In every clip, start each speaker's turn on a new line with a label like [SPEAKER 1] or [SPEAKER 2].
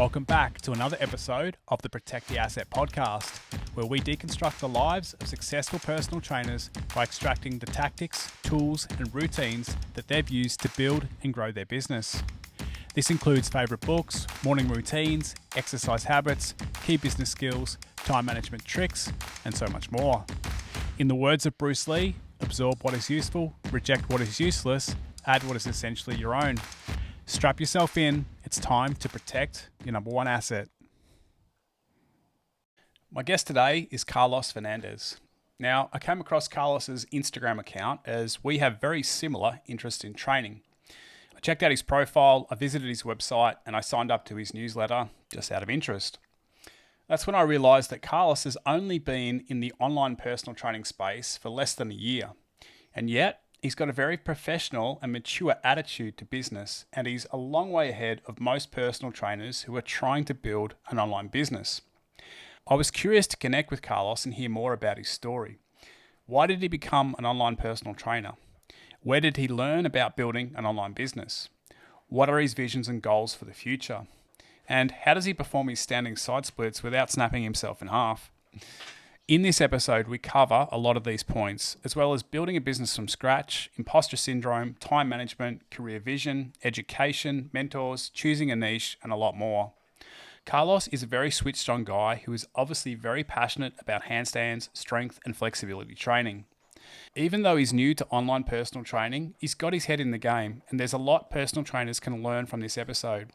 [SPEAKER 1] Welcome back to another episode of the Protect the Asset podcast, where we deconstruct the lives of successful personal trainers by extracting the tactics, tools, and routines that they've used to build and grow their business. This includes favourite books, morning routines, exercise habits, key business skills, time management tricks, and so much more. In the words of Bruce Lee, absorb what is useful, reject what is useless, add what is essentially your own. Strap yourself in. It's time to protect your number one asset. My guest today is Carlos Fernandez. Now, I came across Carlos's Instagram account as we have very similar interest in training. I checked out his profile, I visited his website, and I signed up to his newsletter just out of interest. That's when I realized that Carlos has only been in the online personal training space for less than a year. And yet, he's got a very professional and mature attitude to business, and he's a long way ahead of most personal trainers who are trying to build an online business. I was curious to connect with Carlos and hear more about his story. Why did he become an online personal trainer? Where did he learn about building an online business? What are his visions and goals for the future? And how does he perform his standing side splits without snapping himself in half? In this episode, we cover a lot of these points, as well as building a business from scratch, imposter syndrome, time management, career vision, education, mentors, choosing a niche, and a lot more. Carlos is a very switched on guy who is obviously very passionate about handstands, strength, and flexibility training. Even though he's new to online personal training, he's got his head in the game, and there's a lot personal trainers can learn from this episode.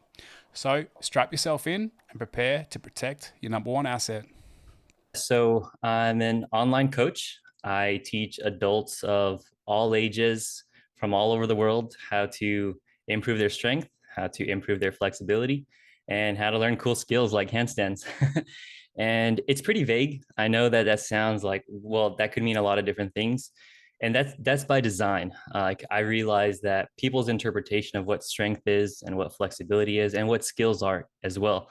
[SPEAKER 1] So strap yourself in and prepare to protect your number one asset.
[SPEAKER 2] So I'm an online coach. I teach adults of all ages from all over the world how to improve their strength, how to improve their flexibility, and how to learn cool skills like handstands. And it's pretty vague. I know that sounds like, well, that could mean a lot of different things. And that's by design. Like I realize that people's interpretation of what strength is and what flexibility is and what skills are as well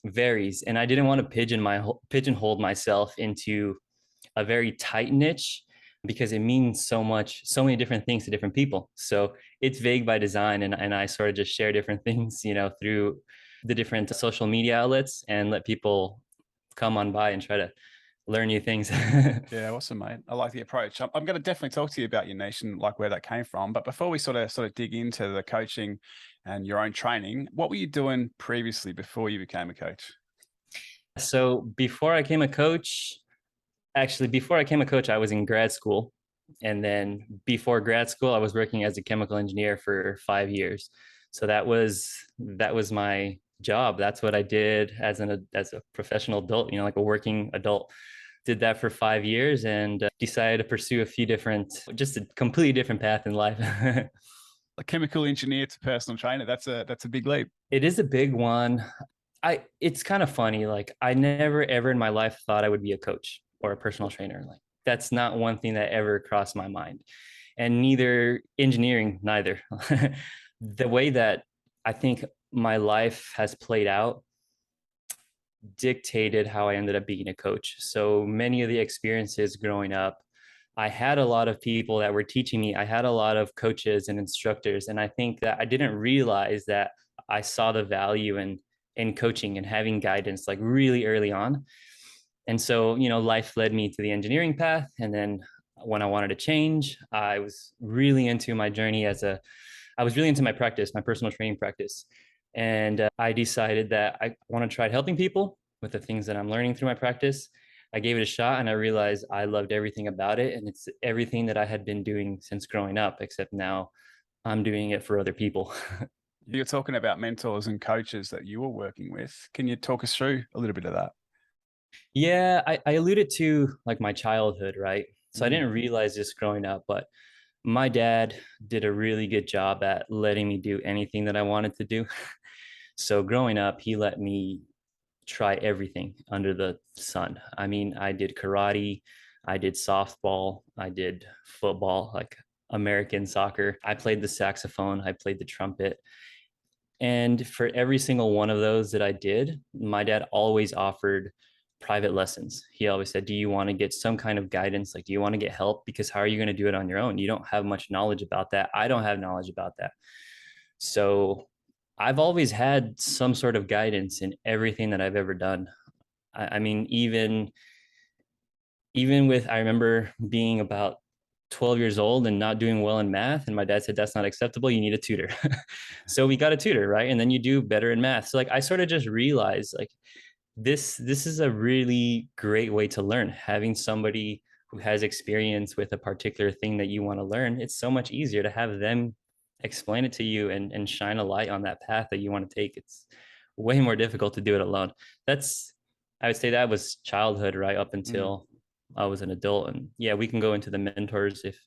[SPEAKER 2] varies. And I didn't want to pigeonhole myself into a very tight niche because it means so many different things to different people. So it's vague by design. And I sort of just share different things, through the different social media outlets and let people come on by and try to learn new things.
[SPEAKER 1] Yeah, awesome, mate. I like the approach. I'm going to definitely talk to you about your niche and like where that came from. But before we sort of dig into the coaching and your own training, what were you doing previously before you became a coach?
[SPEAKER 2] So before I came a coach, I was in grad school. And then before grad school, I was working as a chemical engineer for 5 years. So that was my job. That's what I did as a professional adult, like a working adult. Did that for 5 years and decided to pursue just a completely different path in life.
[SPEAKER 1] A chemical engineer to personal trainer. That's a big leap.
[SPEAKER 2] It is a big one. It's kind of funny. Like I never ever in my life thought I would be a coach or a personal trainer. Like that's not one thing that ever crossed my mind. And neither. The way that I think my life has played out dictated how I ended up being a coach. So many of the experiences growing up, I had a lot of people that were teaching me. I had a lot of coaches and instructors. And I think that I didn't realize that I saw the value in coaching and having guidance like really early on. And so, life led me to the engineering path. And then when I wanted to change, I was really into my journey I was really into my practice, my personal training practice. And I decided that I want to try helping people with the things that I'm learning through my practice. I gave it a shot and I realized I loved everything about it. And it's everything that I had been doing since growing up, except now I'm doing it for other people.
[SPEAKER 1] You're talking about mentors and coaches that you were working with. Can you talk us through a little bit of that?
[SPEAKER 2] Yeah, I alluded to like my childhood, right? So I didn't realize this growing up, but my dad did a really good job at letting me do anything that I wanted to do. So growing up, he let me try everything under the sun. I mean, I did karate, I did softball, I did football, like American soccer. I played the saxophone, I played the trumpet. And for every single one of those that I did, my dad always offered private lessons. He always said, do you want to get some kind of guidance? Like, do you want to get help? Because how are you going to do it on your own? You don't have much knowledge about that. I don't have knowledge about that. So I've always had some sort of guidance in everything that I've ever done. I mean, even with, I remember being about 12 years old and not doing well in math, and my dad said that's not acceptable, you need a tutor. So we got a tutor, right? And then you do better in math. So like I sort of just realized like this is a really great way to learn. Having somebody who has experience with a particular thing that you want to learn, it's so much easier to have them explain it to you and shine a light on that path that you want to take. It's way more difficult to do it alone. That's, I would say that was childhood, right up
[SPEAKER 1] Mm.
[SPEAKER 2] until I was an adult. And yeah, we can go into the mentors if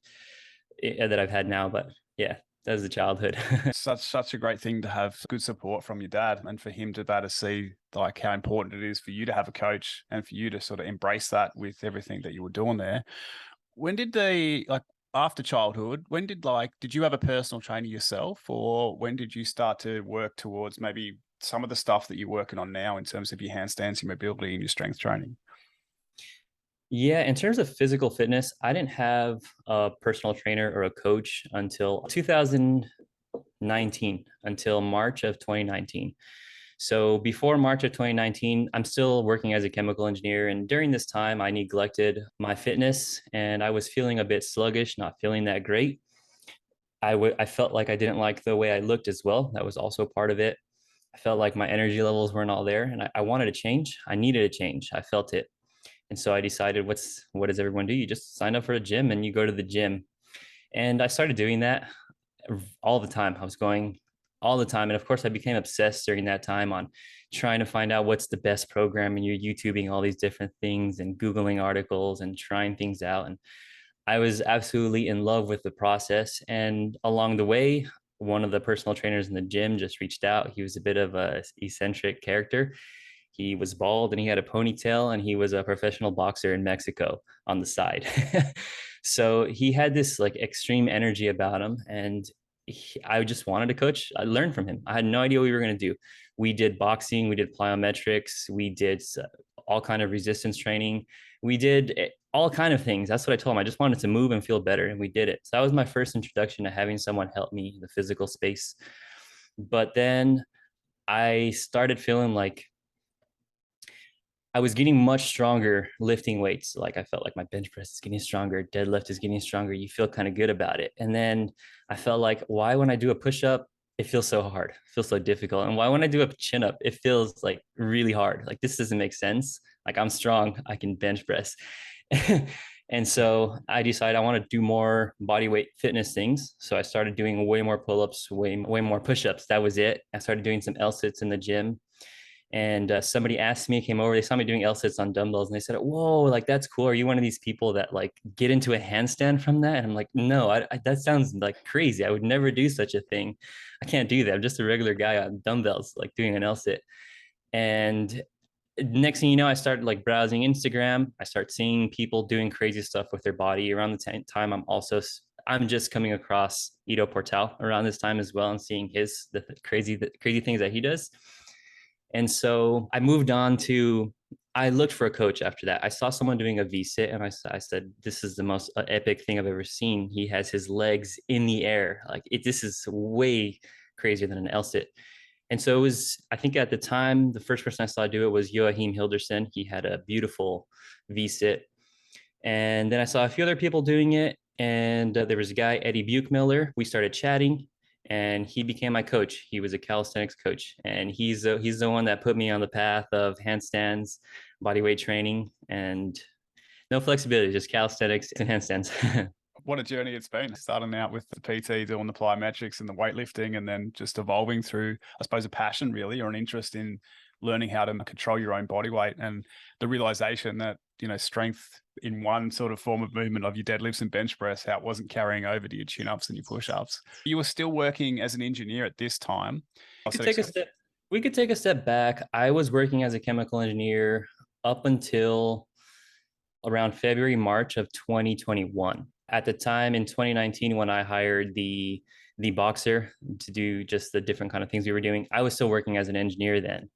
[SPEAKER 2] that I've had now, but yeah, that was the childhood.
[SPEAKER 1] Such a great thing to have good support from your dad, and for him to be able to see like how important it is for you to have a coach and for you to sort of embrace that with everything that you were doing there. When did they like after childhood? When did you have a personal trainer yourself, or when did you start to work towards maybe some of the stuff that you're working on now in terms of your handstands, your mobility, and your strength training?
[SPEAKER 2] Yeah, in terms of physical fitness, I didn't have a personal trainer or a coach until 2019, until March of 2019. So before March of 2019, I'm still working as a chemical engineer. And during this time, I neglected my fitness and I was feeling a bit sluggish, not feeling that great. I felt like I didn't like the way I looked as well. That was also part of it. I felt like my energy levels weren't all there and I wanted to change. I needed a change. I felt it. And so I decided, what does everyone do? You just sign up for a gym and you go to the gym. And I started doing that all the time. I was going all the time. And of course, I became obsessed during that time on trying to find out what's the best program. And you're YouTubing all these different things and Googling articles and trying things out. And I was absolutely in love with the process. And along the way, one of the personal trainers in the gym just reached out. He was a bit of a eccentric character. He was bald and he had a ponytail and he was a professional boxer in Mexico on the side. So he had this like extreme energy about him and I just wanted to coach. I learned from him. I had no idea what we were going to do. We did boxing, we did plyometrics, we did all kind of resistance training. We did all kind of things. That's what I told him. I just wanted to move and feel better and we did it. So that was my first introduction to having someone help me in the physical space. But then I started feeling like I was getting much stronger lifting weights. Like I felt like my bench press is getting stronger, deadlift is getting stronger. You feel kind of good about it. And then I felt like, why when I do a push up, it feels so hard, it feels so difficult. And why when I do a chin up, it feels like really hard. Like this doesn't make sense. Like I'm strong, I can bench press. And so I decided I want to do more body weight fitness things. So I started doing way more pull-ups, way more push-ups. That was it. I started doing some L-sits in the gym and somebody asked me, came over, they saw me doing L sits on dumbbells and they said, whoa, like that's cool. Are you one of these people that like get into a handstand from that? And I'm like, no, that sounds like crazy. I would never do such a thing. I can't do that. I'm just a regular guy on dumbbells, like doing an L sit. And next thing you know, I started like browsing Instagram. I start seeing people doing crazy stuff with their body. Around the time, I'm just coming across Ido Portal around this time as well and seeing the crazy things that he does. And so I moved on to, I looked for a coach after that. I saw someone doing a V sit and I said, this is the most epic thing I've ever seen. He has his legs in the air. This is way crazier than an L sit. And so it was, I think at the time, the first person I saw do it was Joachim Hilderson. He had a beautiful V sit. And then I saw a few other people doing it. And there was a guy, Eddie Buchmiller. We started chatting and he became my coach. He was a calisthenics coach, and he's the one that put me on the path of handstands, body weight training, and no flexibility, just calisthenics and handstands.
[SPEAKER 1] What a journey it's been, starting out with the PT, doing the plyometrics and the weightlifting, and then just evolving through, I suppose, a passion really, or an interest in learning how to control your own body weight, and the realization that, strength in one sort of form of movement of your deadlifts and bench press, how it wasn't carrying over to your chin ups and your push ups. You were still working as an engineer at this time.
[SPEAKER 2] We could take a step. We could take a step back. I was working as a chemical engineer up until around February, March of 2021. At the time in 2019, when I hired the boxer to do just the different kind of things we were doing, I was still working as an engineer then.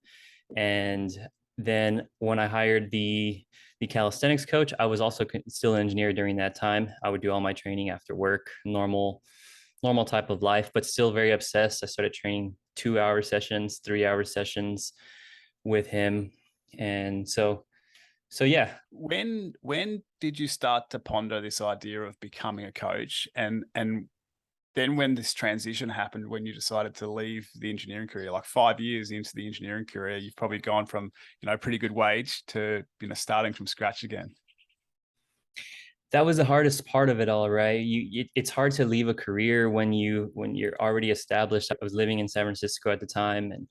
[SPEAKER 2] And then when I hired the calisthenics coach, I was also still an engineer during that time. I would do all my training after work, normal normal type of life, but still very obsessed. I started training 2 hour sessions, 3 hour sessions with him. And so yeah.
[SPEAKER 1] When did you start to ponder this idea of becoming a coach, and then when this transition happened, when you decided to leave the engineering career, like 5 years into the engineering career, you've probably gone from, pretty good wage to, starting from scratch again.
[SPEAKER 2] That was the hardest part of it all, right? It's hard to leave a career when you're already established. I was living in San Francisco at the time, and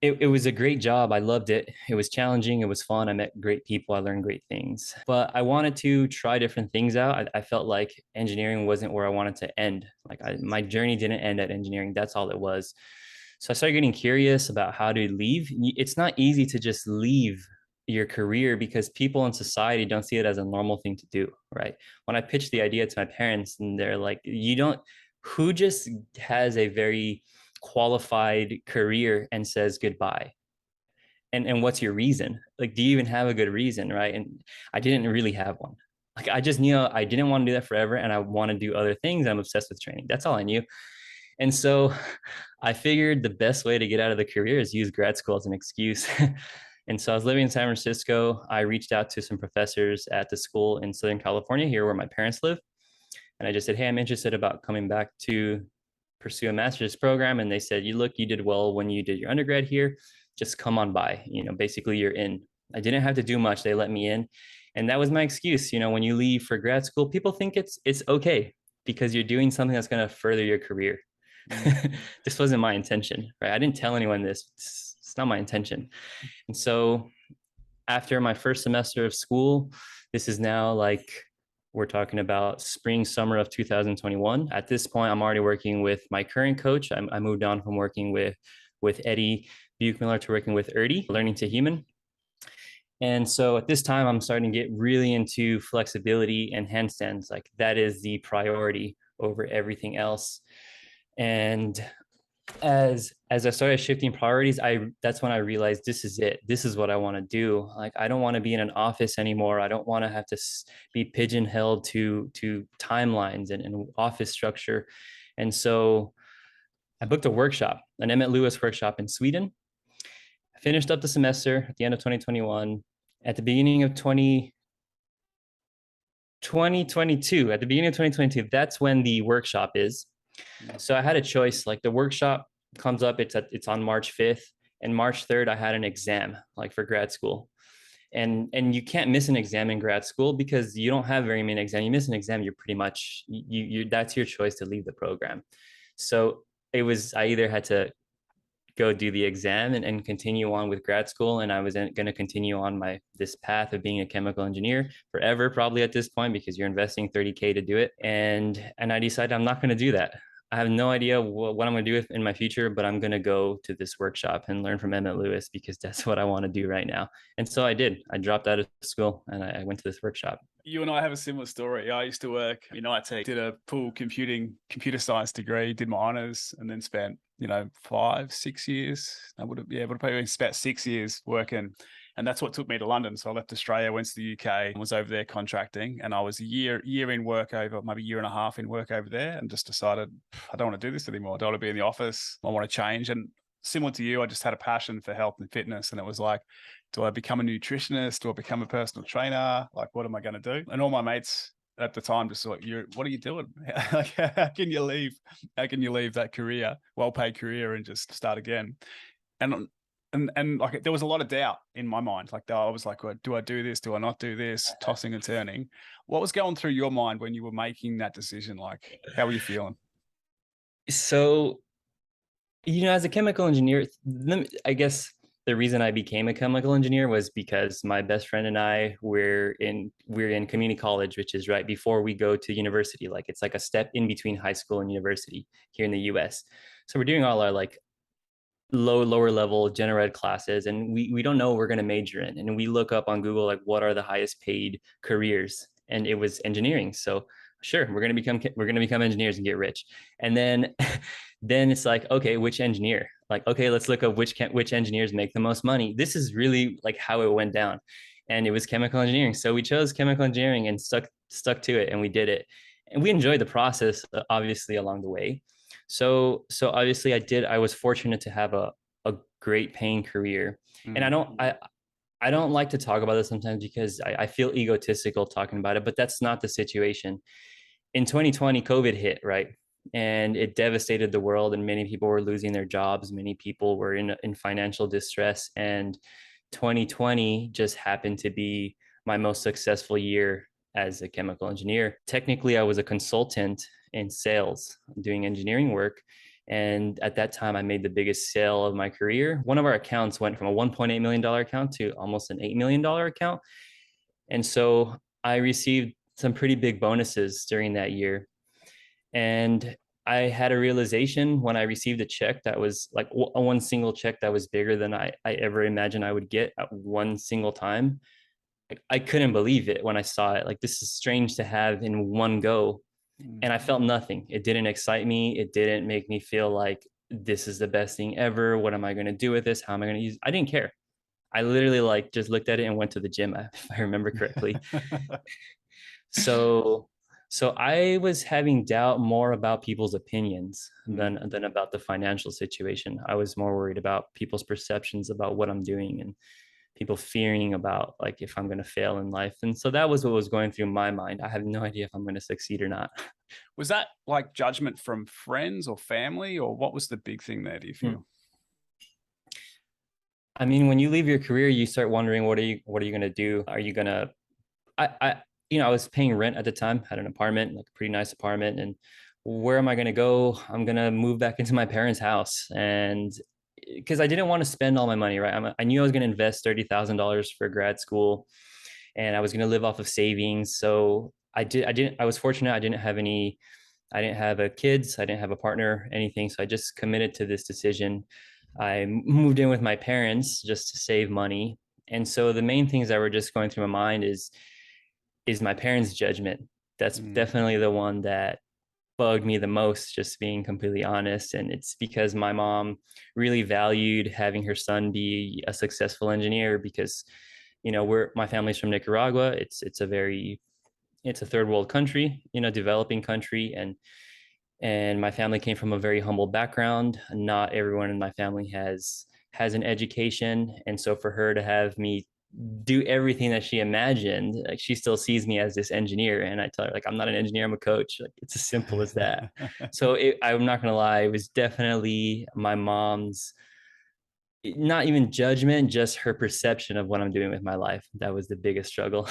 [SPEAKER 2] it was a great job. I loved it. It was challenging. It was fun. I met great people. I learned great things. But I wanted to try different things out. I felt like engineering wasn't where I wanted to end. Like my journey didn't end at engineering. That's all it was. So I started getting curious about how to leave. It's not easy to just leave your career because people in society don't see it as a normal thing to do, right? When I pitched the idea to my parents, and they're like, you don't, who just has a very qualified career and says goodbye? And what's your reason? Like, do you even have a good reason, right? And I didn't really have one. Like, I just knew I didn't want to do that forever, and I want to do other things. I'm obsessed with training. That's all I knew. And so I figured the best way to get out of the career is use grad school as an excuse. And so I was living in San Francisco. I reached out to some professors at the school in Southern California, here where my parents live. And I just said, hey, I'm interested about coming back to pursue a master's program. And they said, you did well when you did your undergrad here. Just come on by. Basically you're in. I didn't have to do much. They let me in. And that was my excuse. When you leave for grad school, people think it's okay because you're doing something that's going to further your career. This wasn't my intention, right? I didn't tell anyone this. It's not my intention. And so after my first semester of school, this is now like, we're talking about spring, summer of 2021. At this point, I'm already working with my current coach. I moved on from working with Eddie Buchmiller to working with Erdy, learning to human. And so at this time, I'm starting to get really into flexibility and handstands. Like, that is the priority over everything else. And as I started shifting priorities, that's when I realized this is it. This is what I want to do. Like, I don't want to be in an office anymore. I don't want to have to be pigeonholed to timelines and office structure. And so I booked a workshop, an Emmett Lewis workshop in Sweden. I finished up the semester at the end of 2021. At the beginning of 2022, at the beginning of 2022, that's when the workshop is. So I had a choice. Like, the workshop comes up, it's on March 5th, and March 3rd I had an exam, like, for grad school. And you can't miss an exam in grad school because you don't have very many exams. You miss an exam, you're pretty much you that's your choice to leave the program. So I either had to go do the exam and continue on with grad school, and I was going to continue on this path of being a chemical engineer forever, probably at this point, because you're investing 30K to do it. And I decided I'm not going to do that. I have no idea what I'm going to do in my future, but I'm going to go to this workshop and learn from Emmett Lewis because that's what I want to do right now. And so I did. I dropped out of school and I went to this workshop.
[SPEAKER 1] You and I have a similar story. I used to work in IT, did a full computer science degree, did my honors, and then spent 5-6 years. I would have probably spent 6 years working. And that's what took me to London. So I left Australia, went to the UK, and was over there contracting. And I was a year in work over, maybe a year and a half in work over there, and just decided, I don't want to do this anymore. I don't want to be in the office. I want to change. And similar to you, I just had a passion for health and fitness. And it was like, do I become a nutritionist? Do I become a personal trainer? Like, what am I going to do? And all my mates at the time just like, what are you doing? Like, how can you leave that career, well-paid career, and just start again? And like, there was a lot of doubt in my mind. Like, I was like, well, do I do this? Do I not do this? Tossing and turning. What was going through your mind when you were making that decision? Like, how were you feeling?
[SPEAKER 2] So, as a chemical engineer, I guess the reason I became a chemical engineer was because my best friend and I we're in community college, which is right before we go to university. Like, it's like a step in between high school and university here in the US. So we're doing all our like lower level general ed classes, and we don't know what we're going to major in. And we look up on Google, like, what are the highest paid careers, and it was engineering. So sure, we're going to become engineers and get rich. And then then it's like, okay, which engineer? Like, okay, let's look up which engineers make the most money. This is really like how it went down. And it was chemical engineering. So we chose chemical engineering and stuck to it, and we did it. and we enjoyed the process, obviously, along the way. So obviously I was fortunate to have a great paying career. And
[SPEAKER 1] Mm.
[SPEAKER 2] I don't like to talk about this sometimes because I feel egotistical talking about it, but that's not the situation. In 2020, COVID hit, right? And it devastated the world, and many people were losing their jobs. Many people were in financial distress. And 2020 just happened to be my most successful year as a chemical engineer. Technically, I was a consultant in sales doing engineering work. And at that time, I made the biggest sale of my career. One of our accounts went from a $1.8 million account to almost an $8 million account. And so I received some pretty big bonuses during that year. And I had a realization when I received a check that was like one single check that was bigger than I ever imagined I would get at one single time. Like, I couldn't believe it when I saw it. Like, this is strange to have in one go.
[SPEAKER 1] Mm.
[SPEAKER 2] And I felt nothing. It didn't excite me. It didn't make me feel like this is the best thing ever. What am I going to do with this? How am I going to use it? I didn't care. I literally like just looked at it and went to the gym, if I remember correctly. So so I was having doubt more about people's opinions
[SPEAKER 1] Mm.
[SPEAKER 2] than about the financial situation. I was more worried about people's perceptions about what I'm doing, and people fearing about like if I'm going to fail in life. And so that was what was going through my mind. I have no idea if I'm going to succeed or not.
[SPEAKER 1] Was that like judgment from friends or family, or what was the big thing there, do you
[SPEAKER 2] Hmm.
[SPEAKER 1] feel?
[SPEAKER 2] I mean, when you leave your career, you start wondering what are you going to do? Are you going to I I was paying rent at the time, had an apartment, like a pretty nice apartment, and where am I going to go? I'm going to move back into my parents' house, and because I didn't want to spend all my money, right? I knew I was going to invest $30,000 for grad school, and I was going to live off of savings. So I didn't. I was fortunate. I didn't have any. I didn't have a kids. I didn't have a partner, anything. So I just committed to this decision. I moved in with my parents just to save money. And so the main things that were just going through my mind is my parents' judgment. That's
[SPEAKER 1] Mm.
[SPEAKER 2] definitely the one that bugged me the most, just being completely honest. And it's because my mom really valued having her son be a successful engineer because, my family's from Nicaragua. It's a third world country, developing country. And my family came from a very humble background. Not everyone in my family has an education. And so for her to have me do everything that she imagined, like she still sees me as this engineer. And I tell her, like, I'm not an engineer, I'm a coach. Like, it's as simple as that. So I'm not gonna lie, it was definitely my mom's, not even judgment, just her perception of what I'm doing with my life. That was the biggest struggle.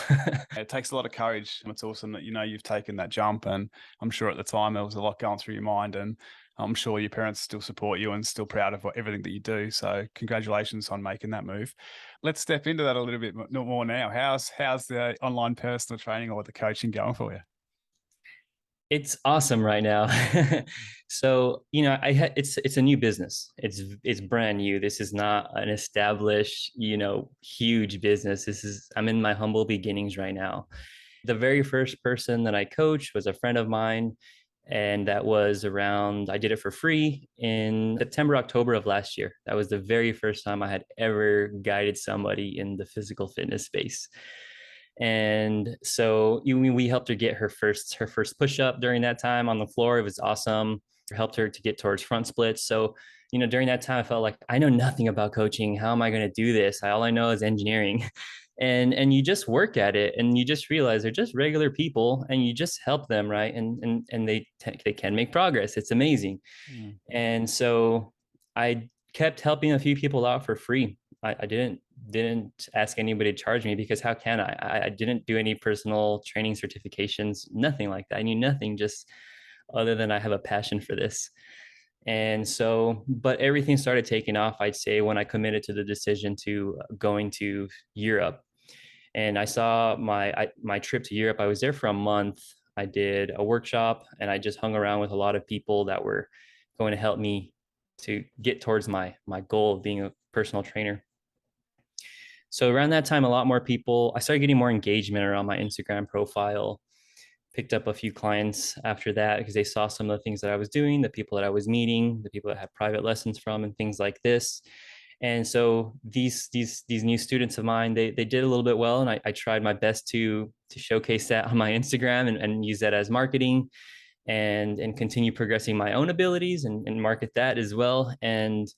[SPEAKER 1] It takes a lot of courage. It's awesome that you've taken that jump, and I'm sure at the time there was a lot going through your mind, and I'm sure your parents still support you and still proud of everything that you do. So congratulations on making that move. Let's step into that a little bit more now. How's the online personal training or the coaching going for you?
[SPEAKER 2] It's awesome right now. So, it's a new business. It's brand new. This is not an established, huge business. I'm in my humble beginnings right now. The very first person that I coached was a friend of mine, and that was around, I did it for free in September, October of last year. That was the very first time I had ever guided somebody in the physical fitness space. And so we helped her get her first push up during that time on the floor. It was awesome. Helped her to get towards front splits. So, during that time, I felt like I know nothing about coaching. How am I going to do this? All I know is engineering. And you just work at it, and you just realize they're just regular people, and you just help them, right? And they can make progress. It's amazing.
[SPEAKER 1] Mm.
[SPEAKER 2] And so I kept helping a few people out for free. I didn't ask anybody to charge me, because how can I didn't do any personal training certifications, nothing like that. I knew nothing, just other than I have a passion for this. And so, but everything started taking off, I'd say, when I committed to the decision to going to Europe. And I saw my trip to Europe. I was there for a month. I did a workshop, and I just hung around with a lot of people that were going to help me to get towards my goal of being a personal trainer. So around that time, a lot more people, I started getting more engagement around my Instagram profile. Picked up a few clients after that because they saw some of the things that I was doing, the people that I was meeting, the people that I had private lessons from, and things like this. And so these new students of mine, they did a little bit well, and I tried my best to showcase that on my Instagram and use that as marketing, and continue progressing my own abilities and market that as well. And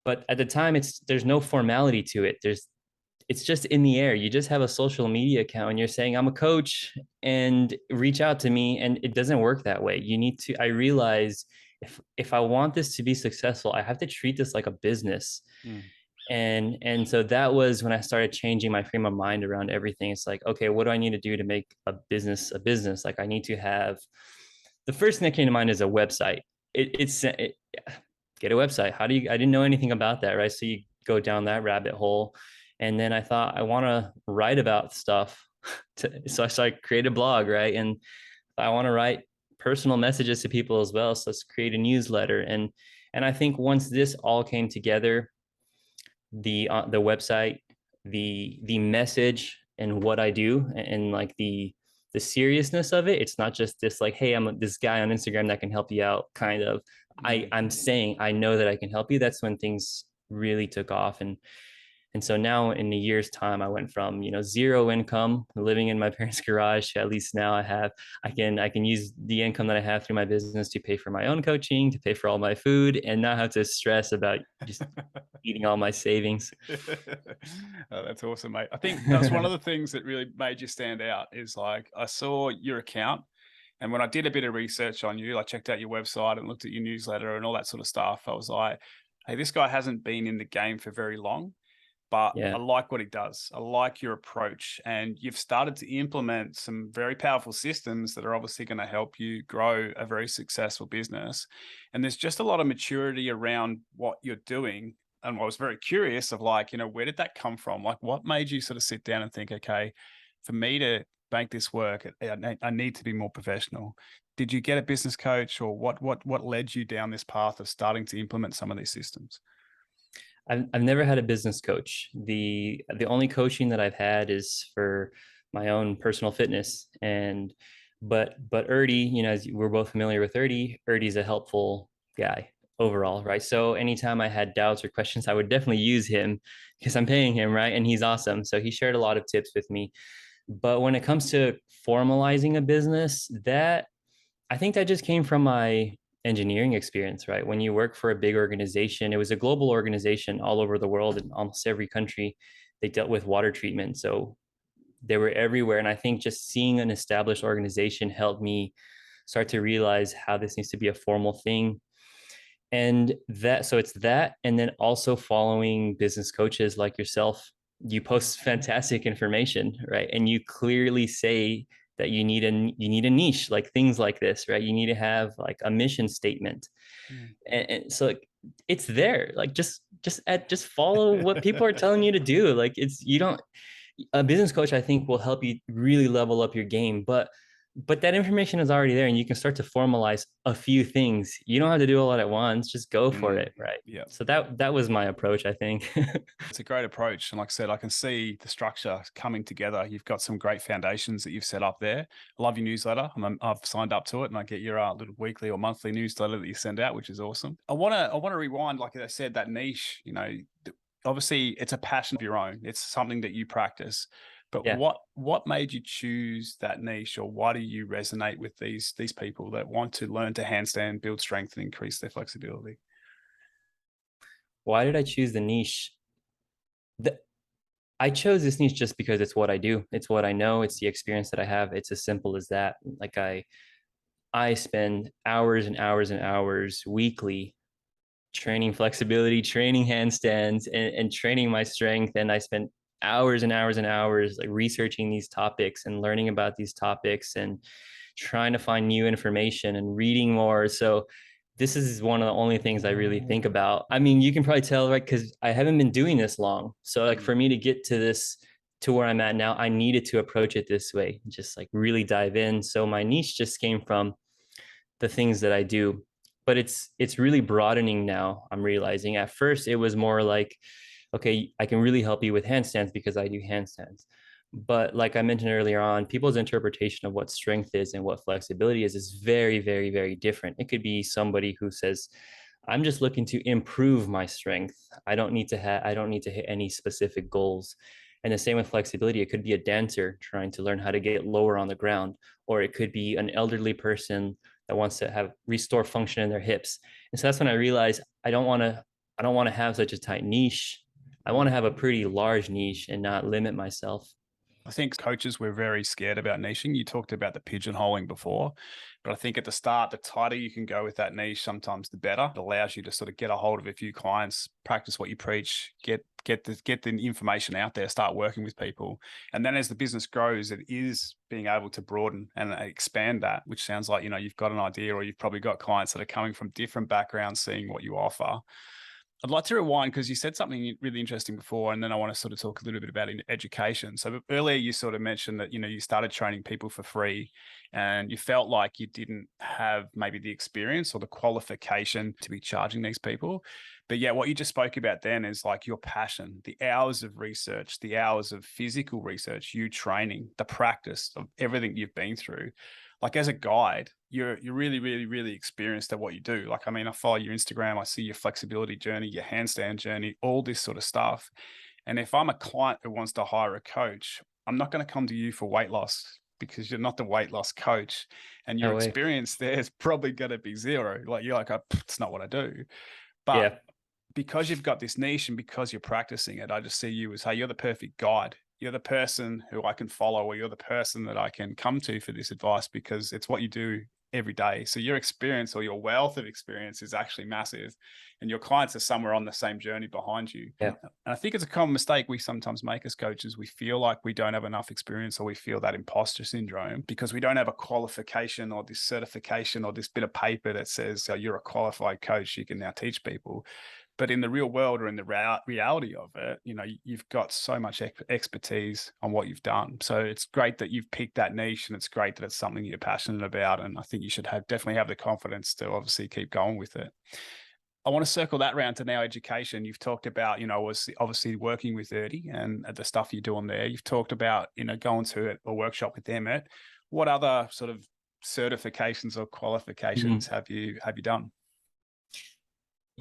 [SPEAKER 2] but at the time, there's no formality to it. It's just in the air. You just have a social media account and you're saying I'm a coach and reach out to me, and it doesn't work that way. You need to I realize if I want this to be successful, I have to treat this like a business.
[SPEAKER 1] Mm.
[SPEAKER 2] And so that was when I started changing my frame of mind around everything. It's like, okay, what do I need to do to make a business? Like I need to have, the first thing that came to mind is a website. Get a website. How do you, I didn't know anything about that, right? So you go down that rabbit hole. And then I thought I want to write about stuff. So I started create a blog, right? And I want to write personal messages to people as well. So let's create a newsletter. And I think once this all came together, the website, the message, and what I do, and like the seriousness of it. It's not just this like, hey, I'm this guy on Instagram that can help you out kind of. I'm saying I know that I can help you. That's when things really took off. And so now in a year's time, I went from, zero income living in my parents' garage to at least now I can use the income that I have through my business to pay for my own coaching, to pay for all my food, and not have to stress about just eating all my savings.
[SPEAKER 1] Oh, that's awesome, mate. I think that's one of the things that really made you stand out is like I saw your account, and when I did a bit of research on you, I checked out your website and looked at your newsletter and all that sort of stuff. I was like, hey, this guy hasn't been in the game for very long, but
[SPEAKER 2] Yeah.
[SPEAKER 1] I like what he does. I like your approach, and you've started to implement some very powerful systems that are obviously going to help you grow a very successful business. And there's just a lot of maturity around what you're doing. And I was very curious of like, where did that come from? Like, what made you sort of sit down and think, okay, for me to make this work, I need to be more professional. Did you get a business coach, or what led you down this path of starting to implement some of these systems?
[SPEAKER 2] I've never had a business coach. The only coaching that I've had is for my own personal fitness. And but Erdy, as we're both familiar with Erdy's a helpful guy overall, right? So anytime I had doubts or questions, I would definitely use him because I'm paying him, right? And he's awesome. So he shared a lot of tips with me. But when it comes to formalizing a business, that I think that just came from my engineering experience, right? When you work for a big organization, it was a global organization all over the world, in almost every country. They dealt with water treatment. So they were everywhere. And I think just seeing an established organization helped me start to realize how this needs to be a formal thing. And so it's that. And then also following business coaches like yourself, you post fantastic information, right? And you clearly say that you need a niche, like things like this, right? You need to have like a mission statement.
[SPEAKER 1] Mm.
[SPEAKER 2] And so like, it's there. Like just follow what people are telling you to do. Like it's you don't a business coach, I think, will help you really level up your game. But that information is already there, and you can start to formalize a few things. You don't have to do a lot at once. Just go for it, right?
[SPEAKER 1] Yeah.
[SPEAKER 2] So that was my approach, I think.
[SPEAKER 1] It's a great approach. And like I said, I can see the structure coming together. You've got some great foundations that you've set up there. I love your newsletter. I've signed up to it, and I get your little weekly or monthly newsletter that you send out, which is awesome. I want to rewind, like I said, that niche, obviously it's a passion of your own. It's something that you practice. But
[SPEAKER 2] Yeah.
[SPEAKER 1] what made you choose that niche, or why do you resonate with these people that want to learn to handstand, build strength, and increase their flexibility?
[SPEAKER 2] Why did I choose the niche? The, I chose this niche just because it's what I do. It's what I know. It's the experience that I have. It's as simple as that. Like I spend hours and hours and hours weekly training flexibility, training handstands, and training my strength. And I spent hours and hours and hours like researching these topics and learning about these topics and trying to find new information and reading more. So this is one of the only things I really think about. I mean, you can probably tell, right? Because I haven't been doing this long. So like for me to get to where I'm at now, I needed to approach it this way, just like really dive in. So my niche just came from the things that I do. But it's really broadening now. I'm realizing at first it was more like, okay, I can really help you with handstands because I do handstands. But like I mentioned earlier on, people's interpretation of what strength is and what flexibility is very, very, very different. It could be somebody who says, I'm just looking to improve my strength. I don't need to hit any specific goals. And the same with flexibility. It could be a dancer trying to learn how to get lower on the ground, or it could be an elderly person that wants to have restore function in their hips. And so that's when I realized I don't want to have such a tight niche. I want to have a pretty large niche and not limit myself.
[SPEAKER 1] I think coaches, we're very scared about niching. You talked about the pigeonholing before, but I think at the start, the tighter you can go with that niche, sometimes the better. It allows you to sort of get a hold of a few clients, practice what you preach, get the information out there, start working with people. And then as the business grows, it is being able to broaden and expand that, which sounds like, you've got an idea, or you've probably got clients that are coming from different backgrounds, seeing what you offer. I'd like to rewind because you said something really interesting before, and then I want to sort of talk a little bit about education. So earlier you sort of mentioned that, you started training people for free and you felt like you didn't have maybe the experience or the qualification to be charging these people. But yeah, what you just spoke about then is like your passion, the hours of research, the hours of physical research, you training, the practice of everything you've been through. Like as a guide, you're really, really, really experienced at what you do. Like, I mean, I follow your Instagram, I see your flexibility journey, your handstand journey, all this sort of stuff. And if I'm a client who wants to hire a coach, I'm not going to come to you for weight loss because you're not the weight loss coach, and your
[SPEAKER 2] No way.
[SPEAKER 1] experience there is probably going to be zero. Like you're like, oh, it's not what I do. But
[SPEAKER 2] Yeah.
[SPEAKER 1] because you've got this niche and because you're practicing it, I just see you as, hey, you're the perfect guide. You're the person who I can follow, or you're the person that I can come to for this advice because it's what you do every day. So your experience or your wealth of experience is actually massive, and your clients are somewhere on the same journey behind you.
[SPEAKER 2] Yeah.
[SPEAKER 1] And I think it's a common mistake we sometimes make as coaches. We feel like we don't have enough experience, or we feel that imposter syndrome because we don't have a qualification or this certification or this bit of paper that says, oh, you're a qualified coach, you can now teach people. But in the real world, or in the reality of it, you've got so much expertise on what you've done. So it's great that you've picked that niche, and it's great that it's something you're passionate about. And I think you should definitely have the confidence to obviously keep going with it. I want to circle that round to now education. You've talked about, was obviously working with Erdy and the stuff you're doing there. You've talked about, going to a workshop with Emmett. What other sort of certifications or qualifications have you done?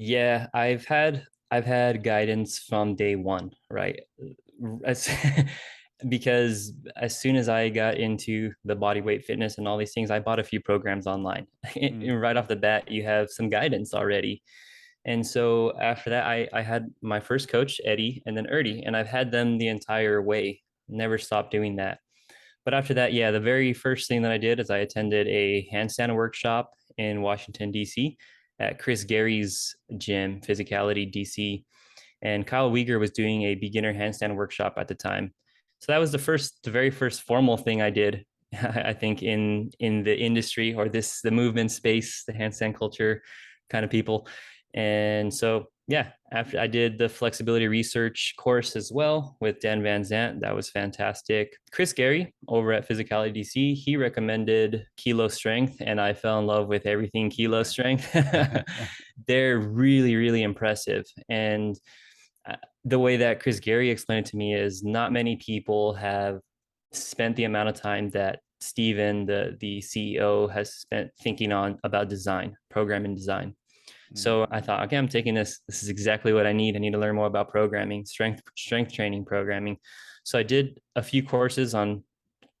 [SPEAKER 2] Yeah, I've had guidance from day one, right? As, because as soon as I got into the body weight fitness and all these things, I bought a few programs online. Right off the bat, you have some guidance already. And so after that, I had my first coach, Eddie, and then Erdy, and I've had them the entire way. Never stopped doing that. But after that, yeah, the very first thing that I did is I attended a handstand workshop in Washington, D.C. at Chris Gary's gym, Physicality DC. And Kyle Wieger was doing a beginner handstand workshop at the time. So that was the very first formal thing I did, I think, in the industry, or the movement space, the handstand culture kind of people. And so, yeah, after I did the flexibility research course as well with Dan Van Zant, that was fantastic. Chris Gary over at Physicality DC, he recommended Kilo Strength, and I fell in love with everything Kilo Strength. They're really, really impressive. And the way that Chris Gary explained it to me is not many people have spent the amount of time that Steven, the CEO, has spent thinking about design, programming design. So I thought, okay, I'm taking this. This is exactly what I need. I need to learn more about programming, strength training programming. So I did a few courses on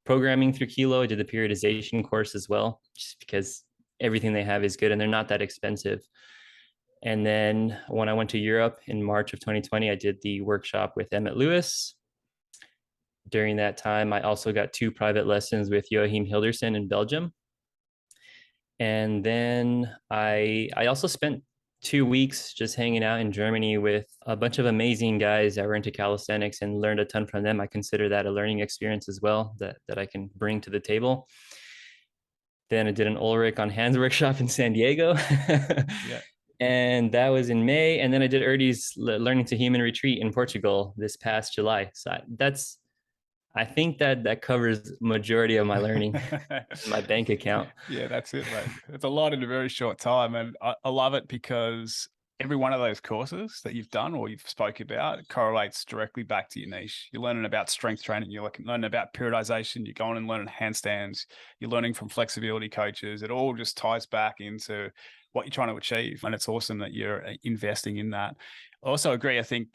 [SPEAKER 2] programming through Kilo. I did the periodization course as well, just because everything they have is good and they're not that expensive. And then when I went to Europe in March of 2020, I did the workshop with Emmett Lewis. During that time, I also got 2 private lessons with Joachim Hilderson in Belgium. And then I also spent 2 weeks just hanging out in Germany with a bunch of amazing guys that were into calisthenics and learned a ton from them. I consider that a learning experience as well that I can bring to the table. Then I did an Ulrich on hands workshop in San Diego.
[SPEAKER 1] Yeah.
[SPEAKER 2] And that was in May. And then I did Erdy's Learning to Human retreat in Portugal this past July. So I think that covers majority of my learning in my bank account.
[SPEAKER 1] Yeah, that's it, mate. It's a lot in a very short time. And I love it because every one of those courses that you've done or you've spoke about correlates directly back to your niche. You're learning about strength training, you're learning about periodization, you're going and learning handstands, you're learning from flexibility coaches. It all just ties back into what you're trying to achieve. And it's awesome that you're investing in that. I also agree. I think,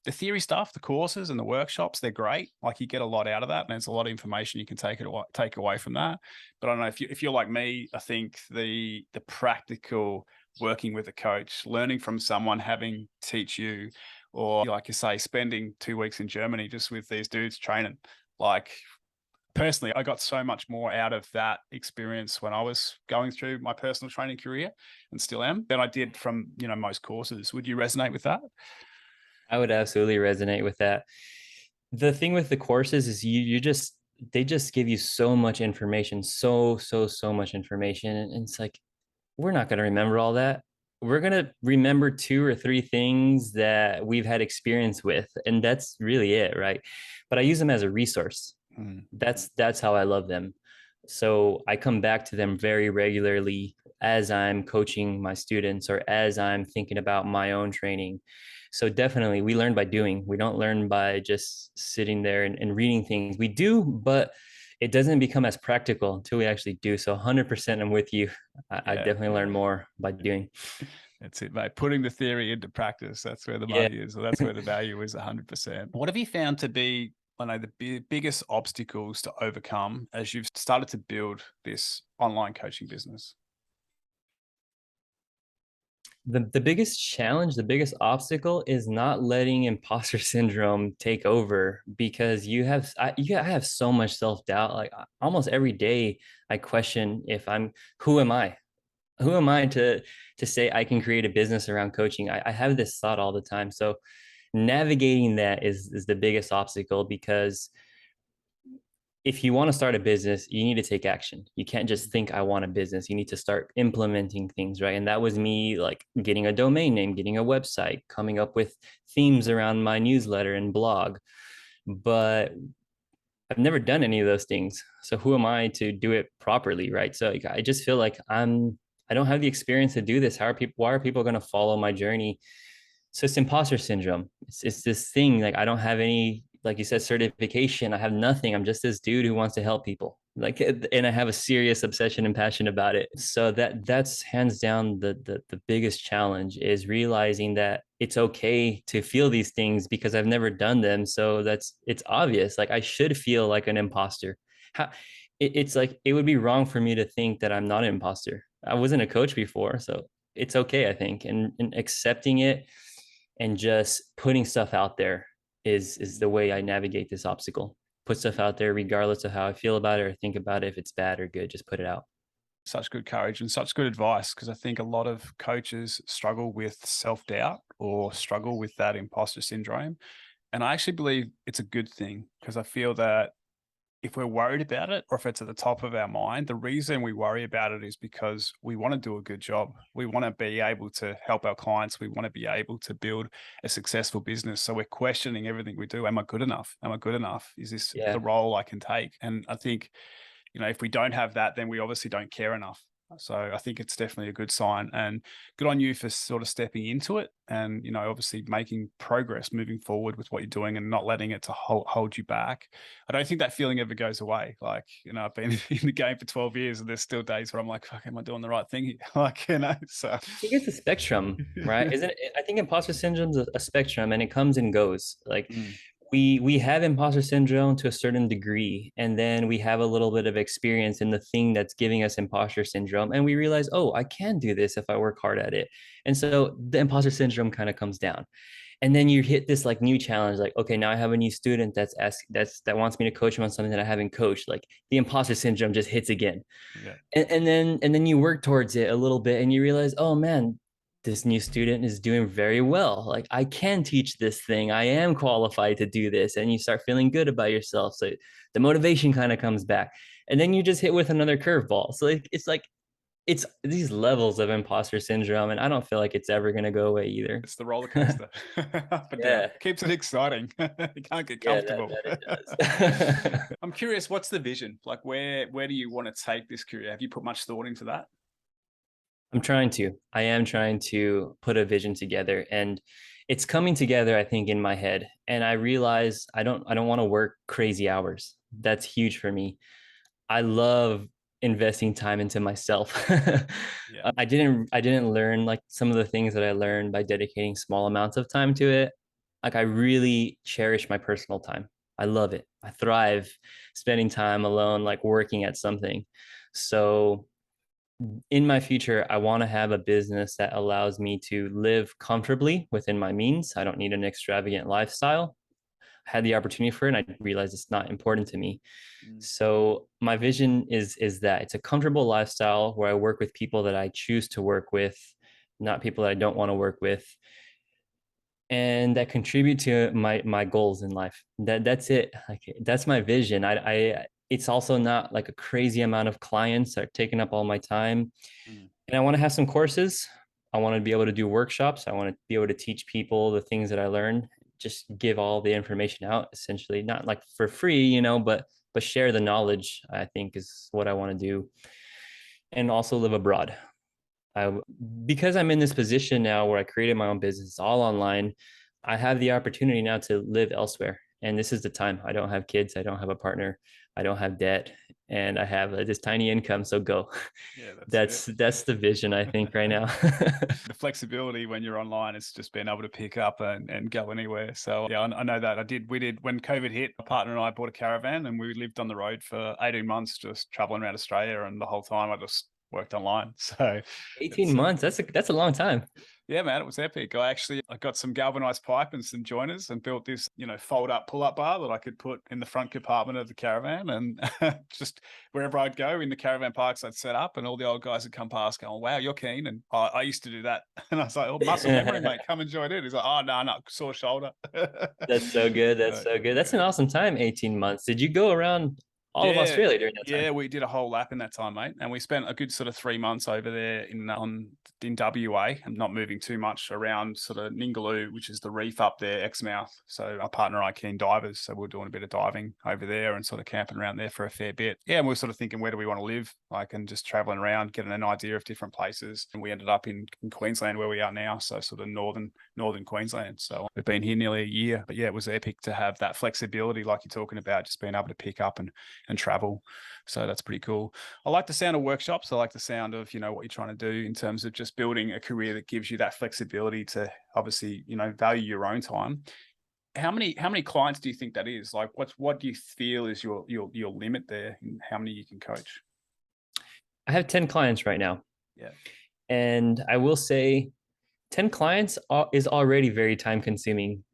[SPEAKER 1] the theory stuff, the courses and the workshops, they're great. Like you get a lot out of that, and there's a lot of information you can take away from that. But I don't know if you're like me. I think the practical working with a coach, learning from someone, having teach you, or like you say, spending 2 weeks in Germany just with these dudes training. Like personally, I got so much more out of that experience when I was going through my personal training career, and still am, than I did from most courses. Would you resonate with that?
[SPEAKER 2] I would absolutely resonate with that. The thing with the courses is you just they just give you so much information, so much information. And it's like, we're not going to remember all that. We're going to remember two or three things that we've had experience with, and that's really it, right? But I use them as a resource. That's how I love them. So I come back to them very regularly as I'm coaching my students or as I'm thinking about my own training. So definitely we learn by doing. We don't learn by just sitting there and reading things. We do, but it doesn't become as practical until we actually do. So 100% I'm with you. I definitely learn more by doing.
[SPEAKER 1] That's it, mate. Putting the theory into practice. That's where the
[SPEAKER 2] Yeah.
[SPEAKER 1] money is. Or that's where the value is 100%. What have you found to be, I know, the biggest obstacles to overcome as you've started to build this online coaching business?
[SPEAKER 2] The biggest challenge, the biggest obstacle is not letting imposter syndrome take over, because I have so much self-doubt. Like almost every day I question if who am I? Who am I to say I can create a business around coaching? I have this thought all the time. So navigating that is the biggest obstacle, because if you want to start a business, you need to take action. You can't just think I want a business. You need to start implementing things, right? And that was me, like getting a domain name, getting a website, coming up with themes around my newsletter and blog. But I've never done any of those things. So who am I to do it properly, right? So I just feel like I don't have the experience to do this. Why are people going to follow my journey? So it's imposter syndrome. It's this thing, like I don't have any, like you said, certification. I have nothing. I'm just this dude who wants to help people. Like, and I have a serious obsession and passion about it. So that's hands down the biggest challenge, is realizing that it's okay to feel these things because I've never done them. So it's obvious. Like I should feel like an imposter. How it's like it would be wrong for me to think that I'm not an imposter. I wasn't a coach before, so it's okay, I think, and accepting it and just putting stuff out there is the way I navigate this obstacle. Put stuff out there regardless of how I feel about it or think about it. If it's bad or good, just put it out.
[SPEAKER 1] Such good courage and such good advice, because I think a lot of coaches struggle with self-doubt or struggle with that imposter syndrome. And I actually believe it's a good thing, because I feel that if we're worried about it, or if it's at the top of our mind, the reason we worry about it is because we want to do a good job. We want to be able to help our clients. We want to be able to build a successful business. So we're questioning everything we do. Am I good enough? Am I good enough? Is this
[SPEAKER 2] Yeah.
[SPEAKER 1] the role I can take? And I think, if we don't have that, then we obviously don't care enough. So I think it's definitely a good sign, and good on you for sort of stepping into it and, obviously making progress moving forward with what you're doing and not letting it to hold you back. I don't think that feeling ever goes away. Like, I've been in the game for 12 years and there's still days where I'm like, fuck, am I doing the right thing? Like, so.
[SPEAKER 2] I think it's a spectrum, right? Isn't it? I think imposter syndrome is a spectrum, and it comes and goes. Like we have imposter syndrome to a certain degree, and then we have a little bit of experience in the thing that's giving us imposter syndrome, and we realize, oh, I can do this if I work hard at it. And so the imposter syndrome kind of comes down. And then you hit this like new challenge, like, okay, now I have a new student that wants me to coach him on something that I haven't coached. Like the imposter syndrome just hits again.
[SPEAKER 1] Yeah.
[SPEAKER 2] And then you work towards it a little bit and you realize, oh man, this new student is doing very well. Like I can teach this thing. I am qualified to do this. And you start feeling good about yourself. So the motivation kind of comes back. And then you just hit with another curveball. So it's these levels of imposter syndrome, and I don't feel like it's ever going to go away either.
[SPEAKER 1] It's the roller coaster. Up and down. Keeps it exciting. You can't get comfortable.
[SPEAKER 2] That it does.
[SPEAKER 1] I'm curious, what's the vision? Like where do you want to take this career? Have you put much thought into that?
[SPEAKER 2] I am trying to put a vision together, and it's coming together, I think, in my head. And I realize I don't want to work crazy hours. That's huge for me. I love investing time into myself.
[SPEAKER 1] Yeah.
[SPEAKER 2] I didn't learn like some of the things that I learned by dedicating small amounts of time to it. Like I really cherish my personal time. I love it. I thrive spending time alone, like working at something. So in my future, I want to have a business that allows me to live comfortably within my means. I don't need an extravagant lifestyle. I had the opportunity for it, and I realized it's not important to me.
[SPEAKER 1] Mm.
[SPEAKER 2] So my vision is that it's a comfortable lifestyle where I work with people that I choose to work with, not people that I don't want to work with, and that contribute to my goals in life. That's it. Like that's my vision. I it's also not like a crazy amount of clients that are taking up all my time.
[SPEAKER 1] Mm.
[SPEAKER 2] And I want to have some courses. I want to be able to do workshops. I want to be able to teach people the things that I learned. Just give all the information out, essentially, not like for free, but share the knowledge. I think is what I want to do, and also live abroad. I, because I'm in this position now where I created my own business, all online. I have the opportunity now to live elsewhere, and this is the time. I don't have kids. I don't have a partner. I don't have debt, and I have this tiny income. So go.
[SPEAKER 1] Yeah, that's it.
[SPEAKER 2] That's the vision I think right now.
[SPEAKER 1] The flexibility when you're online is just being able to pick up and go anywhere. So yeah, I know that. We did when COVID hit, my partner and I bought a caravan and we lived on the road for 18 months, just traveling around Australia. And the whole time I just worked online. So
[SPEAKER 2] 18
[SPEAKER 1] it's
[SPEAKER 2] months. That's a long time.
[SPEAKER 1] yeah, man, it was epic. I got some galvanized pipe and some joiners and built this, fold up pull up bar that I could put in the front compartment of the caravan. And just wherever I'd go in the caravan parks, I'd set up and all the old guys would come past going, wow, you're keen. And I used to do that. And I was like, oh, muscle memory, mate, come and join in. He's like, oh, no, sore shoulder.
[SPEAKER 2] That's so good. That's
[SPEAKER 1] So,
[SPEAKER 2] so good. That's
[SPEAKER 1] yeah.
[SPEAKER 2] an awesome time, 18 months. Did you go around all of
[SPEAKER 1] Yeah,
[SPEAKER 2] Australia during that time?
[SPEAKER 1] yeah, we did a whole lap in that time, mate, and we spent a good sort of 3 months over there in WA. I'm not moving too much around sort of Ningaloo, which is the reef up there, Exmouth. So our partner and I keen divers, so we are doing a bit of diving over there and sort of camping around there for a fair bit. Yeah, and we are sort of thinking, where do we want to live? Like, and just traveling around, getting an idea of different places. And we ended up in Queensland where we are now, so sort of northern Queensland. So we've been here nearly a year, but yeah, it was epic to have that flexibility, like you're talking about, just being able to pick up and travel. So that's pretty cool. I like the sound of workshops. I like the sound of, what you're trying to do in terms of just building a career that gives you that flexibility to obviously, value your own time. How many clients do you think that is? Like what do you feel is your limit there in how many you can coach?
[SPEAKER 2] I have 10 clients right now.
[SPEAKER 1] Yeah.
[SPEAKER 2] And I will say 10 clients is already very time consuming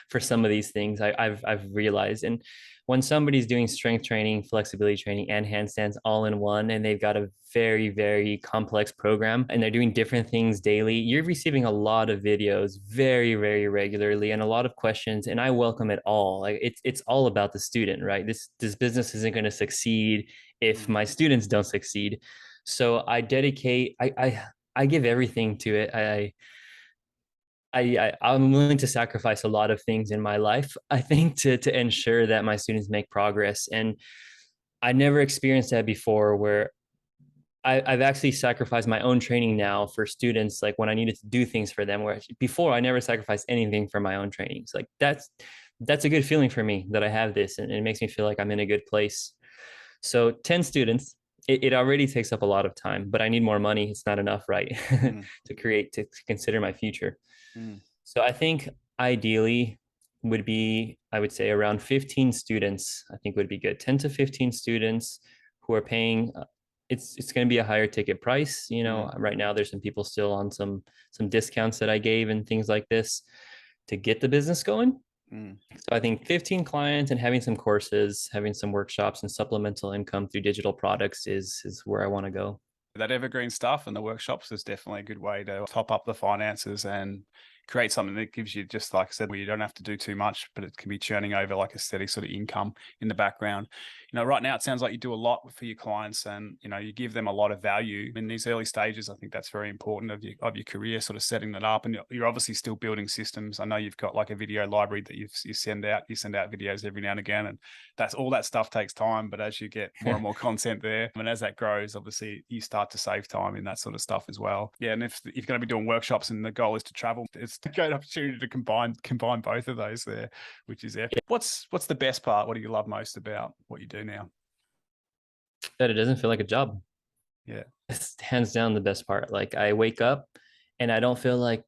[SPEAKER 2] for some of these things I've realized. And when somebody's doing strength training, flexibility training, and handstands all in one, and they've got a very, very complex program and they're doing different things daily, you're receiving a lot of videos very, very regularly and a lot of questions. And I welcome it all. Like it's all about the student, right? This business isn't going to succeed if
[SPEAKER 1] Mm.
[SPEAKER 2] my students don't succeed. So I dedicate, I give everything to it. I'm willing to sacrifice a lot of things in my life, I think, to ensure that my students make progress. And I never experienced that before where I've actually sacrificed my own training now for students, like when I needed to do things for them, where before I never sacrificed anything for my own trainings. Like that's a good feeling for me that I have this, and it makes me feel like I'm in a good place. So 10 students, it already takes up a lot of time, but I need more money. It's not enough, right?
[SPEAKER 1] Mm.
[SPEAKER 2] To consider my future.
[SPEAKER 1] Mm.
[SPEAKER 2] So I think ideally would be, I would say around 15 students, I think would be good. 10 to 15 students who are paying it's going to be a higher ticket price.
[SPEAKER 1] Mm.
[SPEAKER 2] Right now there's some people still on some discounts that I gave and things like this to get the business going.
[SPEAKER 1] Mm.
[SPEAKER 2] So I think 15 clients and having some courses, having some workshops and supplemental income through digital products is where I want to go.
[SPEAKER 1] That evergreen stuff and the workshops is definitely a good way to top up the finances create something that gives you, just like I said, where you don't have to do too much, but it can be churning over like a steady sort of income in the background. Right now it sounds like you do a lot for your clients, and you give them a lot of value in these early stages. I think that's very important of your career, sort of setting that up. And you're obviously still building systems. I know you've got like a video library that you send out. You send out videos every now and again, and that's all that stuff takes time. But as you get more and more content there, and as that grows, obviously you start to save time in that sort of stuff as well. Yeah, and if you're going to be doing workshops and the goal is to travel, it's a great opportunity to combine both of those there, which is epic. What's the best part? What do you love most about what you do now?
[SPEAKER 2] That it doesn't feel like a job.
[SPEAKER 1] Yeah.
[SPEAKER 2] It's hands down the best part. Like I wake up and I don't feel like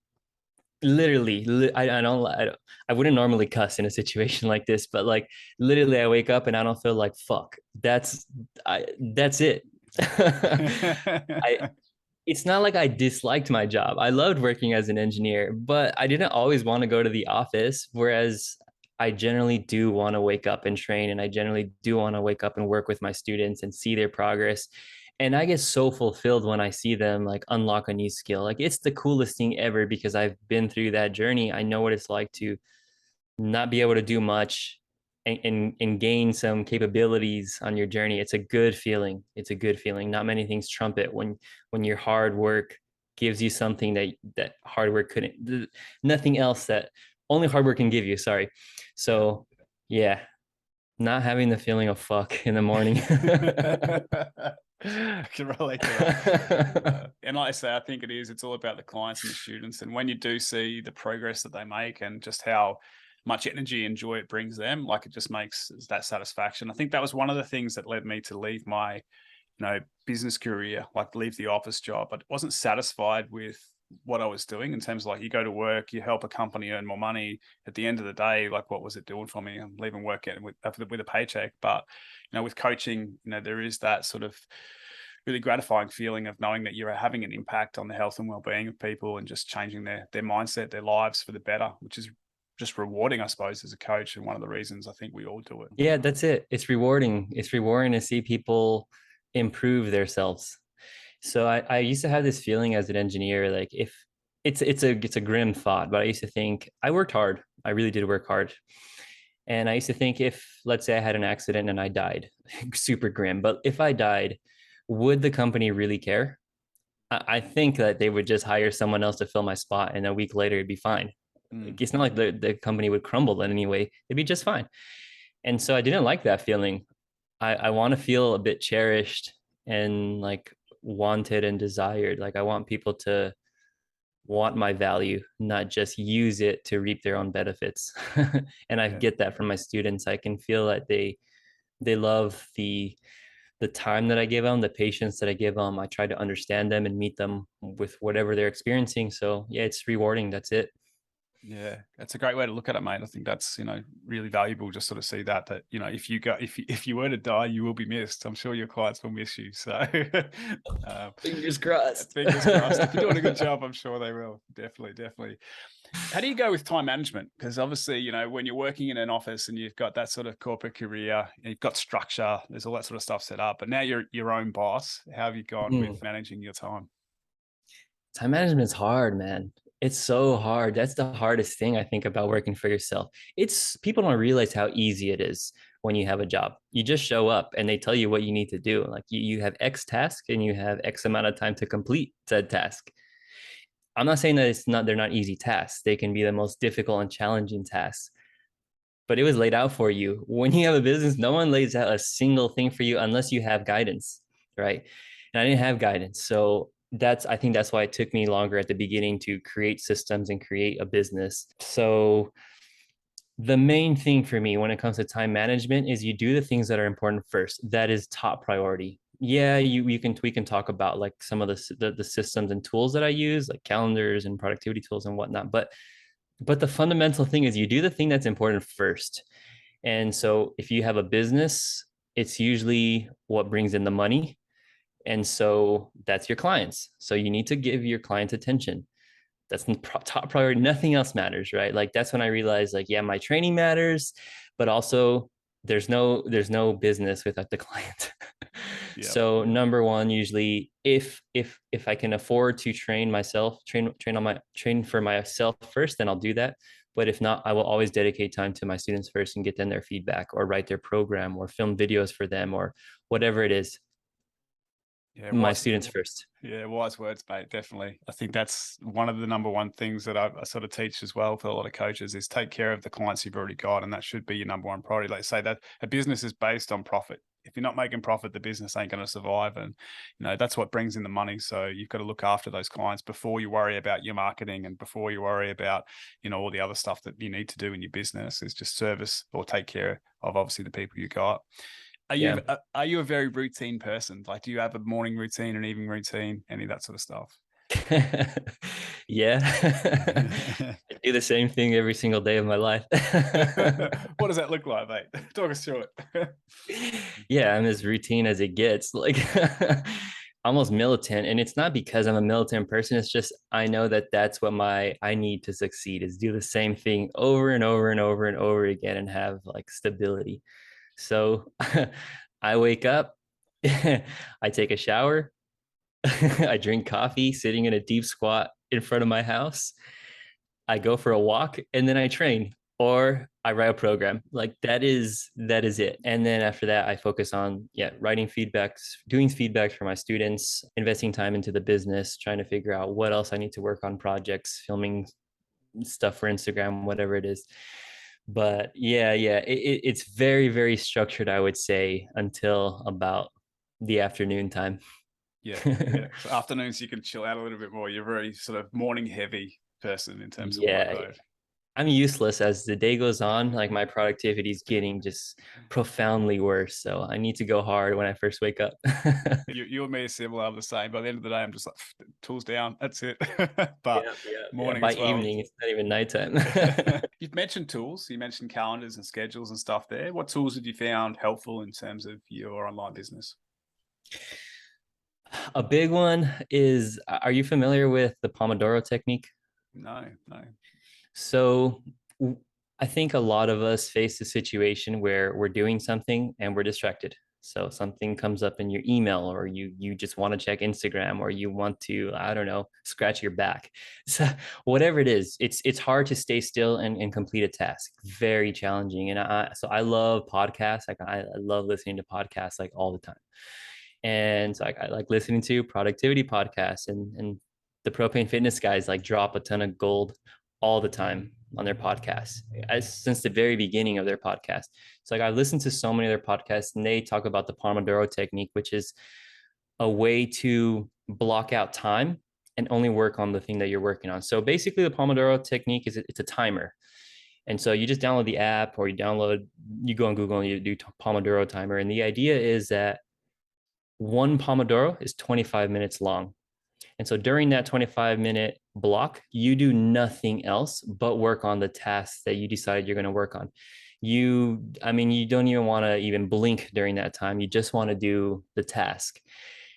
[SPEAKER 2] literally I wouldn't normally cuss in a situation like this, but like literally I wake up and I don't feel like fuck. That's it. I It's not like I disliked my job. I loved working as an engineer, but I didn't always want to go to the office. Whereas I generally do want to wake up and train, and I generally do want to wake up and work with my students and see their progress. And I get so fulfilled when I see them like unlock a new skill. Like it's the coolest thing ever because I've been through that journey. I know what it's like to not be able to do much and gain some capabilities on your journey. It's a good feeling. It's a good feeling. Not many things trump it when your hard work gives you something that hard work couldn't, nothing else that only hard work can give you. Sorry. So yeah, not having the feeling of fuck in the morning.
[SPEAKER 1] I can relate to that. And like I say, I think it's all about the clients and the students. And when you do see the progress that they make and just how much energy and joy it brings them, like it just makes that satisfaction. I think that was one of the things that led me to leave my, business career, like leave the office job. I wasn't satisfied with what I was doing in terms of like you go to work, you help a company earn more money. At the end of the day, like what was it doing for me? I'm leaving work with a paycheck. But with coaching, there is that sort of really gratifying feeling of knowing that you're having an impact on the health and well-being of people and just changing their mindset, their lives for the better, which is just rewarding, I suppose, as a coach. And one of the reasons I think we all do it.
[SPEAKER 2] Yeah, that's it. It's rewarding. It's rewarding to see people improve themselves. So I used to have this feeling as an engineer, like if it's a grim thought, but I used to think I worked hard. I really did work hard. And I used to think if, let's say I had an accident and I died, super grim, but if I died, would the company really care? I think that they would just hire someone else to fill my spot and a week later it'd be fine. It's not like the company would crumble in any way. It'd be just fine. And so I didn't like that feeling. I want to feel a bit cherished and like wanted and desired. Like I want people to want my value, not just use it to reap their own benefits. And I get that from my students. I can feel that they love the time that I give them, the patience that I give them. I try to understand them and meet them with whatever they're experiencing. So yeah, it's rewarding. That's it.
[SPEAKER 1] Yeah, that's a great way to look at it, mate. I think that's really valuable. Just sort of see that if you were to die, you will be missed. I'm sure your clients will miss you. So
[SPEAKER 2] Fingers crossed.
[SPEAKER 1] fingers crossed. If you're doing a good job, I'm sure they will. Definitely, definitely. How do you go with time management? Because obviously, when you're working in an office and you've got that sort of corporate career, you've got structure, there's all that sort of stuff set up. But now you're your own boss. How have you gone with managing your time?
[SPEAKER 2] Time management is hard, man. It's so hard. That's the hardest thing I think about working for yourself. It's people don't realize how easy it is when you have a job. You just show up and they tell you what you need to do. Like you have X task and you have X amount of time to complete said task. I'm not saying that they're not easy tasks. They can be the most difficult and challenging tasks. But it was laid out for you. When you have a business, no one lays out a single thing for you unless you have guidance, right? And I didn't have guidance. So I think that's why it took me longer at the beginning to create systems and create a business. So the main thing for me when it comes to time management is you do the things that are important first. That is top priority. Yeah, we can talk about like some of the systems and tools that I use, like calendars and productivity tools and whatnot. But the fundamental thing is you do the thing that's important first. And so if you have a business, it's usually what brings in the money. And so that's your clients. So you need to give your clients attention. That's top priority. Nothing else matters, right? Like that's when I realized like, yeah, my training matters, but also there's no business without the client.
[SPEAKER 1] Yeah.
[SPEAKER 2] So number one, usually if I can afford to train myself, train for myself first, then I'll do that. But if not, I will always dedicate time to my students first and get them their feedback or write their program or film videos for them or whatever it is.
[SPEAKER 1] Yeah,
[SPEAKER 2] My
[SPEAKER 1] wise.
[SPEAKER 2] students first.
[SPEAKER 1] Yeah, wise words, mate. Definitely. I think that's one of the number one things that I sort of teach as well for a lot of coaches is take care of the clients you've already got, and that should be your number one priority. Like say that a business is based on profit. If you're not making profit, the business ain't going to survive, and that's what brings in the money. So you've got to look after those clients before you worry about your marketing and before you worry about all the other stuff that you need to do in your business. Is just service or take care of obviously the people you got.
[SPEAKER 2] Yeah.
[SPEAKER 1] Are you a very routine person? Like, do you have a morning routine, an evening routine, any of that sort of stuff?
[SPEAKER 2] Yeah. I do the same thing every single day of my life.
[SPEAKER 1] What does that look like, mate? Talk us through it.
[SPEAKER 2] Yeah, I'm as routine as it gets. Like almost militant. And it's not because I'm a militant person. It's just I know that that's what I need to succeed is do the same thing over and over and over and over again and have like stability. So I wake up, I take a shower, I drink coffee sitting in a deep squat in front of my house. I go for a walk and then I train or I write a program. Like that is it. And then after that, I focus on writing feedbacks, doing feedbacks for my students, investing time into the business, trying to figure out what else I need to work on projects, filming stuff for Instagram, whatever it is. But it's very, very structured, I would say, until about the afternoon time.
[SPEAKER 1] Yeah, yeah. So afternoons you can chill out a little bit more. You're very sort of morning heavy person in terms of
[SPEAKER 2] Yeah,
[SPEAKER 1] workload.
[SPEAKER 2] I'm useless as the day goes on. Like my productivity is getting just profoundly worse. So I need to go hard when I first wake up.
[SPEAKER 1] You and me are similar. I'm the same. By the end of the day, I'm just like tools down. That's it. But
[SPEAKER 2] Yeah.
[SPEAKER 1] morning
[SPEAKER 2] By
[SPEAKER 1] as well.
[SPEAKER 2] evening, it's not even nighttime.
[SPEAKER 1] You've mentioned tools. You mentioned calendars and schedules and stuff there. What tools have you found helpful in terms of your online business?
[SPEAKER 2] A big one is, are you familiar with the Pomodoro technique?
[SPEAKER 1] No, no.
[SPEAKER 2] So I think a lot of us face a situation where we're doing something and we're distracted. So something comes up in your email, or you just want to check Instagram, or you want to, I don't know, scratch your back. So whatever it is, it's hard to stay still and complete a task. Very challenging. And I love podcasts. Like I love listening to podcasts like all the time. And so I like listening to productivity podcasts, and the propane fitness guys like drop a ton of gold all the time on their podcasts since the very beginning of their podcast. So like I listened to so many of their podcasts and they talk about the Pomodoro technique, which is a way to block out time and only work on the thing that you're working on. So basically the Pomodoro technique is it's a timer. And so you just download the app or you go on Google and you do Pomodoro timer. And the idea is that one Pomodoro is 25 minutes long. And so during that 25-minute block, you do nothing else but work on the tasks that you decided you're going to work on. You don't even want to even blink during that time. You just want to do the task.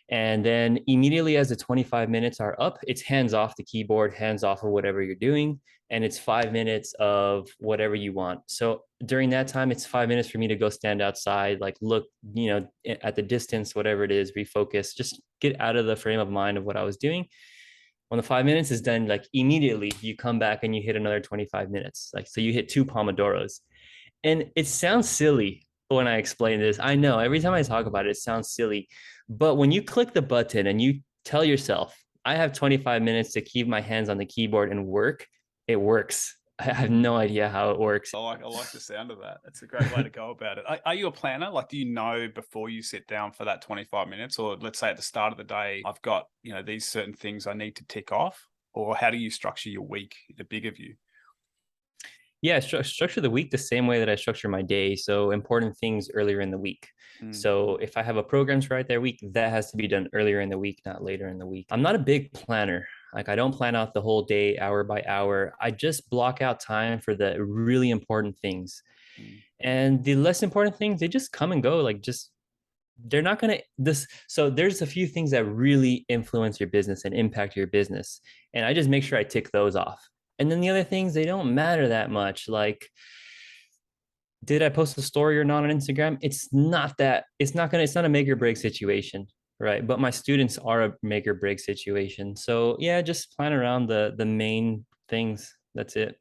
[SPEAKER 2] And then immediately as the 25 minutes are up, it's hands off the keyboard, hands off of whatever you're doing. And it's 5 minutes of whatever you want. So during that time, it's 5 minutes for me to go stand outside, like look, at the distance, whatever it is, refocus, just get out of the frame of mind of what I was doing. When the 5 minutes is done, like immediately you come back and you hit another 25 minutes. Like, so you hit two Pomodoros. And it sounds silly when I explain this. I know every time I talk about it, it sounds silly. But when you click the button and you tell yourself, I have 25 minutes to keep my hands on the keyboard and work, it works. I have no idea how it works.
[SPEAKER 1] I like the sound of that. That's a great way to go about it. Are you a planner? Like, do you know before you sit down for that 25 minutes, or let's say at the start of the day, I've got, these certain things I need to tick off? Or how do you structure your week in a bigger view?
[SPEAKER 2] Yeah, structure the week the same way that I structure my day. So important things earlier in the week. So if I have a program to write that week, that has to be done earlier in the week, not later in the week. I'm not a big planner. Like I don't plan out the whole day, hour by hour. I just block out time for the really important things. And the less important things, they just come and go. Like just they're not going to this. So there's a few things that really influence your business and impact your business. And I just make sure I tick those off. And then the other things, they don't matter that much. Like Did I post a story or not on Instagram? It's not a make or break situation, right? But my students are a make or break situation. So yeah, just plan around the main things. That's it.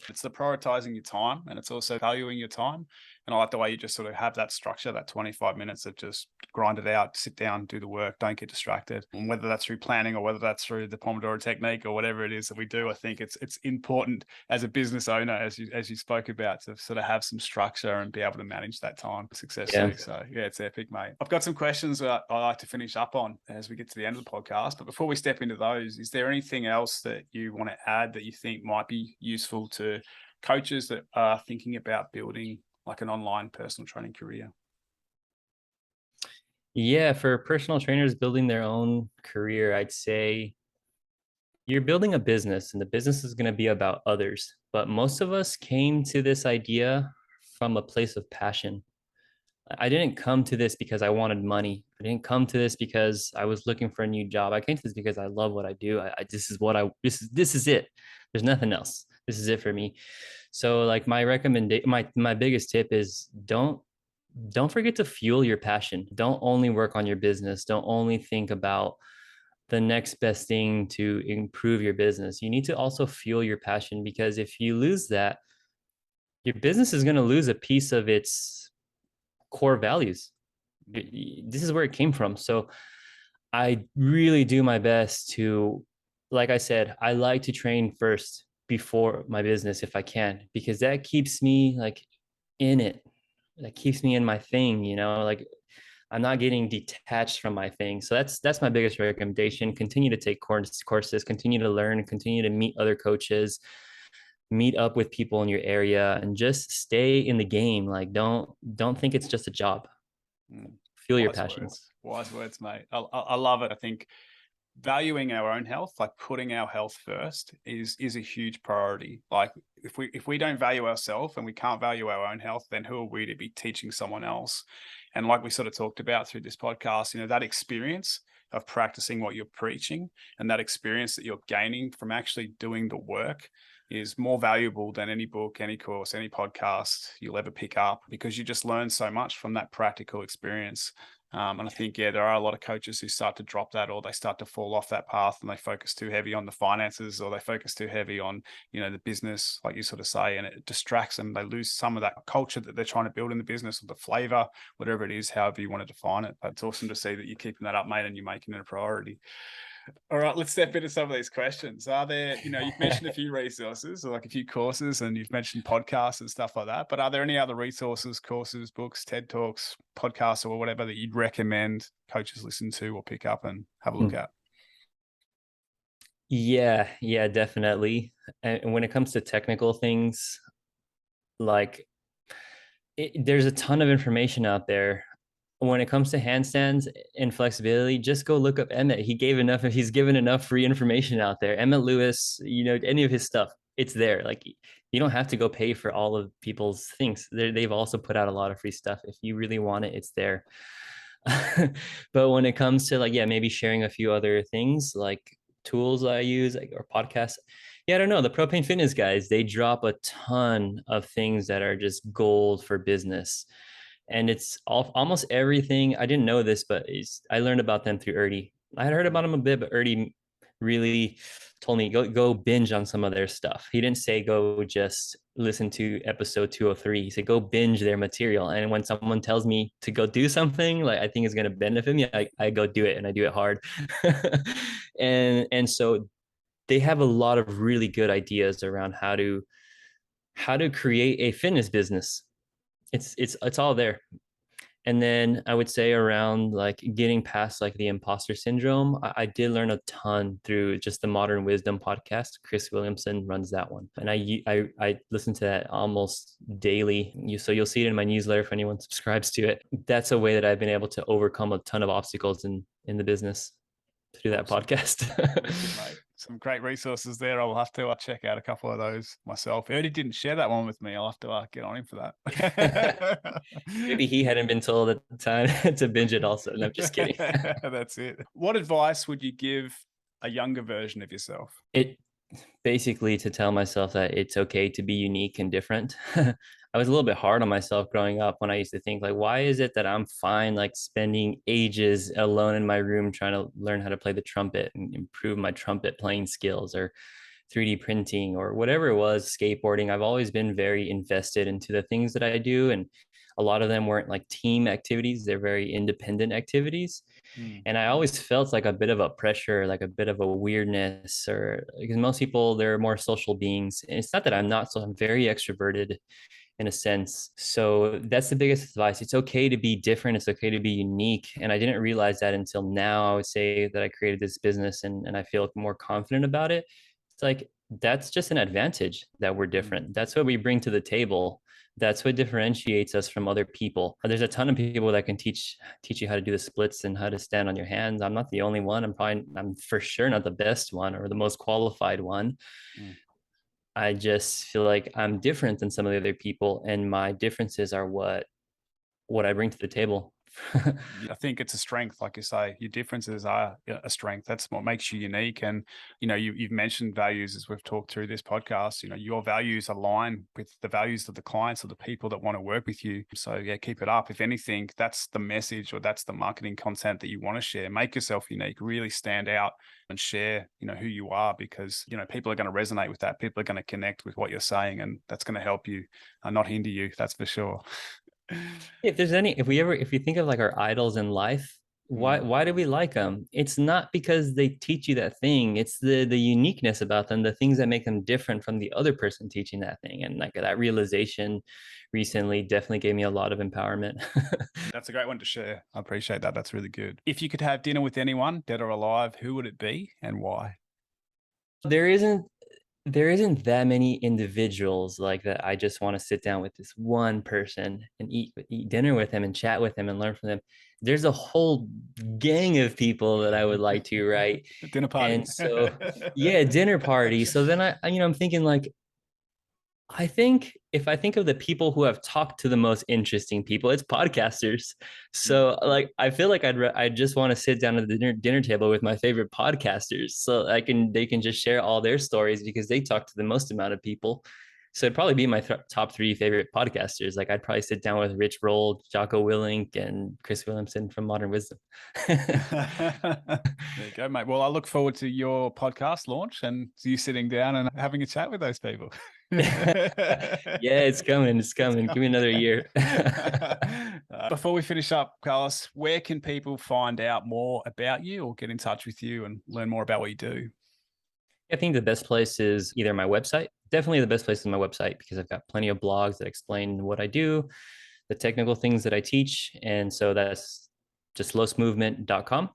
[SPEAKER 1] It's the prioritizing your time, and it's also valuing your time. And I like the way you just sort of have that structure, that 25 minutes of just grind it out, sit down, do the work, don't get distracted. And whether that's through planning or whether that's through the Pomodoro technique or whatever it is that we do, I think it's important as a business owner, as you spoke about, to sort of have some structure and be able to manage that time
[SPEAKER 2] Yeah.
[SPEAKER 1] successfully. So yeah, it's epic, mate. I've got some questions that I like to finish up on as we get to the end of the podcast. But before we step into those, is there anything else that you want to add that you think might be useful to coaches that are thinking about building like an online personal training career?
[SPEAKER 2] Yeah, for personal trainers building their own career, I'd say you're building a business and the business is going to be about others. But most of us came to this idea from a place of passion. I didn't come to this because I wanted money. I didn't come to this because I was looking for a new job. I came to this because I love what I do. This is what I this is it. There's nothing else. This is it for me. So like my recommendation, my biggest tip is don't forget to fuel your passion. Don't only work on your business. Don't only think about the next best thing to improve your business. You need to also fuel your passion, because if you lose that, your business is going to lose a piece of its core values. This is where it came from. So I really do my best to, like I said, I like to train first before my business if I can, because that keeps me like in it. That keeps me in my thing, like I'm not getting detached from my thing. So that's my biggest recommendation. Continue to take courses, continue to learn, continue to meet other coaches, meet up with people in your area, and just stay in the game. Like don't think it's just a job. Feel your
[SPEAKER 1] Wise
[SPEAKER 2] passions.
[SPEAKER 1] words. Wise words, mate. I love it. I think valuing our own health, like putting our health first, is a huge priority. Like if we don't value ourselves and we can't value our own health, then who are we to be teaching someone else? And like we sort of talked about through this podcast, that experience of practicing what you're preaching and that experience that you're gaining from actually doing the work is more valuable than any book, any course, any podcast you'll ever pick up, because you just learn so much from that practical experience. And I think, yeah, there are a lot of coaches who start to drop that, or they start to fall off that path, and they focus too heavy on the finances, or they focus too heavy on, the business, like you sort of say, and it distracts them. They lose some of that culture that they're trying to build in the business, or the flavor, whatever it is, however you want to define it. But it's awesome to see that you're keeping that up, mate, and you're making it a priority. All right, let's step into some of these questions. Are there, you've mentioned a few resources, or like a few courses, and you've mentioned podcasts and stuff like that, but are there any other resources, courses, books, TED Talks, podcasts, or whatever that you'd recommend coaches listen to or pick up and have a look at?
[SPEAKER 2] Yeah, definitely. And when it comes to technical things, like there's a ton of information out there. When it comes to handstands and flexibility, just go look up Emmett. He's given enough free information out there. Emmett Lewis, any of his stuff, it's there. Like you don't have to go pay for all of people's things. They've also put out a lot of free stuff. If you really want it, it's there. But when it comes to maybe sharing a few other things like tools I use, or podcasts, I don't know. The Propane Fitness guys, they drop a ton of things that are just gold for business. And it's almost everything. I didn't know this, but I learned about them through Erdy. I had heard about him a bit, but Erdy really told me go binge on some of their stuff. He didn't say go just listen to episode 203. He said go binge their material. And when someone tells me to go do something like I think is going to benefit me, I go do it, and I do it hard. and so they have a lot of really good ideas around how to create a fitness business. It's all there. And then I would say around like getting past like the imposter syndrome, I did learn a ton through just the Modern Wisdom podcast. Chris Williamson runs that one, and I listen to that almost daily. So you'll see it in my newsletter if anyone subscribes to it. That's a way that I've been able to overcome a ton of obstacles in the business through that podcast.
[SPEAKER 1] Wicked, mate. Some great resources there. I'll have to check out a couple of those myself. Erdy didn't share that one with me. I'll have to get on him for that.
[SPEAKER 2] Maybe he hadn't been told at the time to binge it also. No, I'm just kidding.
[SPEAKER 1] That's it. What advice would you give a younger version of yourself?
[SPEAKER 2] Basically to tell myself that it's okay to be unique and different. I was a little bit hard on myself growing up when I used to think like, why is it that I'm fine like spending ages alone in my room trying to learn how to play the trumpet and improve my trumpet playing skills, or 3D printing, or whatever it was, skateboarding. I've always been very invested into the things that I do, and a lot of them weren't like team activities, they're very independent activities.
[SPEAKER 1] Mm.
[SPEAKER 2] And I always felt like a bit of a pressure, like a bit of a weirdness, or because most people, they're more social beings. And it's not that I'm not, so I'm very extroverted in a sense. So that's the biggest advice. It's okay to be different. It's okay to be unique. And I didn't realize that until now. I would say that I created this business, and I feel more confident about it. It's like, that's just an advantage that we're
[SPEAKER 1] Mm.
[SPEAKER 2] different. That's what we bring to the table. That's what differentiates us from other people. There's a ton of people that can teach you how to do the splits and how to stand on your hands. I'm not the only one. I'm for sure not the best one or the most qualified one.
[SPEAKER 1] Mm.
[SPEAKER 2] I just feel like I'm different than some of the other people, and my differences are what I bring to the table.
[SPEAKER 1] I think it's a strength, like you say. Your differences are a strength. That's what makes you unique. And you've mentioned values as we've talked through this podcast. Your values align with the values of the clients or the people that want to work with you. So yeah, keep it up. If anything, that's the message, or that's the marketing content that you want to share. Make yourself unique. Really stand out and share, who you are, because people are going to resonate with that. People are going to connect with what you're saying, and that's going to help you, not hinder you. That's for sure.
[SPEAKER 2] If we think of like our idols in life,
[SPEAKER 1] Mm.
[SPEAKER 2] why do we like them? It's not because they teach you that thing. It's the uniqueness about them, the things that make them different from the other person teaching that thing. And like that realization recently definitely gave me a lot of empowerment.
[SPEAKER 1] That's a great one to share. I appreciate that. That's really good. If you could have dinner with anyone, dead or alive, who would it be and why?
[SPEAKER 2] there isn't there isn't that many individuals like that. I just want to sit down with this one person and eat dinner with him and chat with him and learn from them. There's a whole gang of people that I would like to, right?
[SPEAKER 1] Dinner party.
[SPEAKER 2] And so, yeah, dinner party. So then I'm thinking like, I think if I think of the people who have talked to the most interesting people, it's podcasters.
[SPEAKER 1] Mm.
[SPEAKER 2] So like I feel like I just want to sit down at the dinner table with my favorite podcasters, so they can just share all their stories because they talk to the most amount of people. So it'd probably be my top three favorite podcasters. Like I'd probably sit down with Rich Roll, Jocko Willink, and Chris Williamson from Modern Wisdom.
[SPEAKER 1] There you go, mate. Well, I look forward to your podcast launch and you sitting down and having a chat with those people.
[SPEAKER 2] Yeah, it's coming. It's
[SPEAKER 1] It's
[SPEAKER 2] coming. Give me
[SPEAKER 1] coming.
[SPEAKER 2] another year.
[SPEAKER 1] Before we finish up, Carlos, where can people find out more about you or get in touch with you and learn more about what you do?
[SPEAKER 2] I think the best place is either my website. Definitely the best place is my website because I've got plenty of blogs that explain what I do, the technical things that I teach. And so that's just losmovement.com.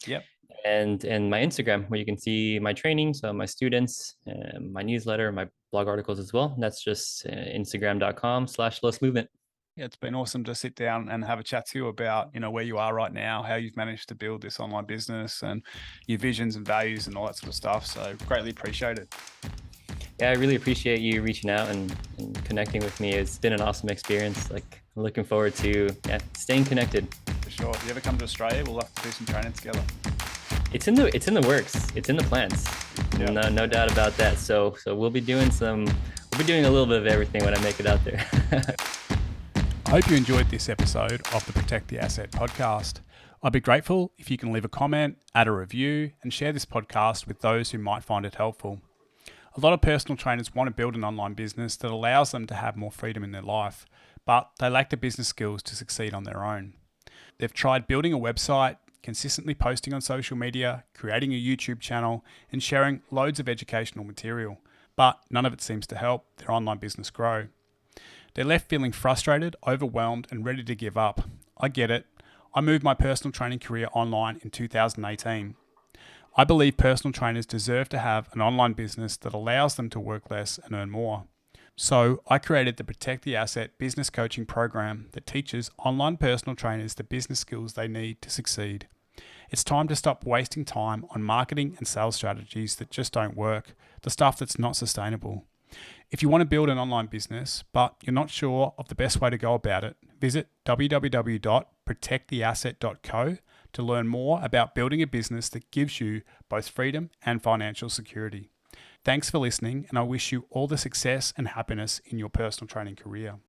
[SPEAKER 1] Yep.
[SPEAKER 2] And my Instagram, where you can see my training, so my students, my newsletter, my blog articles as well. That's just instagram.com/losmovement.
[SPEAKER 1] Yeah, it's been awesome to sit down and have a chat to you about, where you are right now, how you've managed to build this online business and your visions and values and all that sort of stuff. So greatly appreciate it.
[SPEAKER 2] Yeah, I really appreciate you reaching out and connecting with me. It's been an awesome experience. Like I'm looking forward to staying connected.
[SPEAKER 1] For sure. If you ever come to Australia, we'll have to do some training together.
[SPEAKER 2] It's in the works. It's in the plans.
[SPEAKER 1] Yep.
[SPEAKER 2] No doubt about that. So we'll be doing a little bit of everything when I make it out there.
[SPEAKER 1] I hope you enjoyed this episode of the Protect the Asset podcast. I'd be grateful if you can leave a comment, add a review, and share this podcast with those who might find it helpful. A lot of personal trainers want to build an online business that allows them to have more freedom in their life, but they lack the business skills to succeed on their own. They've tried building a website, consistently posting on social media, creating a YouTube channel, and sharing loads of educational material, but none of it seems to help their online business grow. They're left feeling frustrated, overwhelmed, and ready to give up. I get it. I moved my personal training career online in 2018. I believe personal trainers deserve to have an online business that allows them to work less and earn more. So I created the Protect the Asset business coaching program that teaches online personal trainers the business skills they need to succeed. It's time to stop wasting time on marketing and sales strategies that just don't work, the stuff that's not sustainable. If you want to build an online business, but you're not sure of the best way to go about it, visit www.protecttheasset.co to learn more about building a business that gives you both freedom and financial security. Thanks for listening, and I wish you all the success and happiness in your personal training career.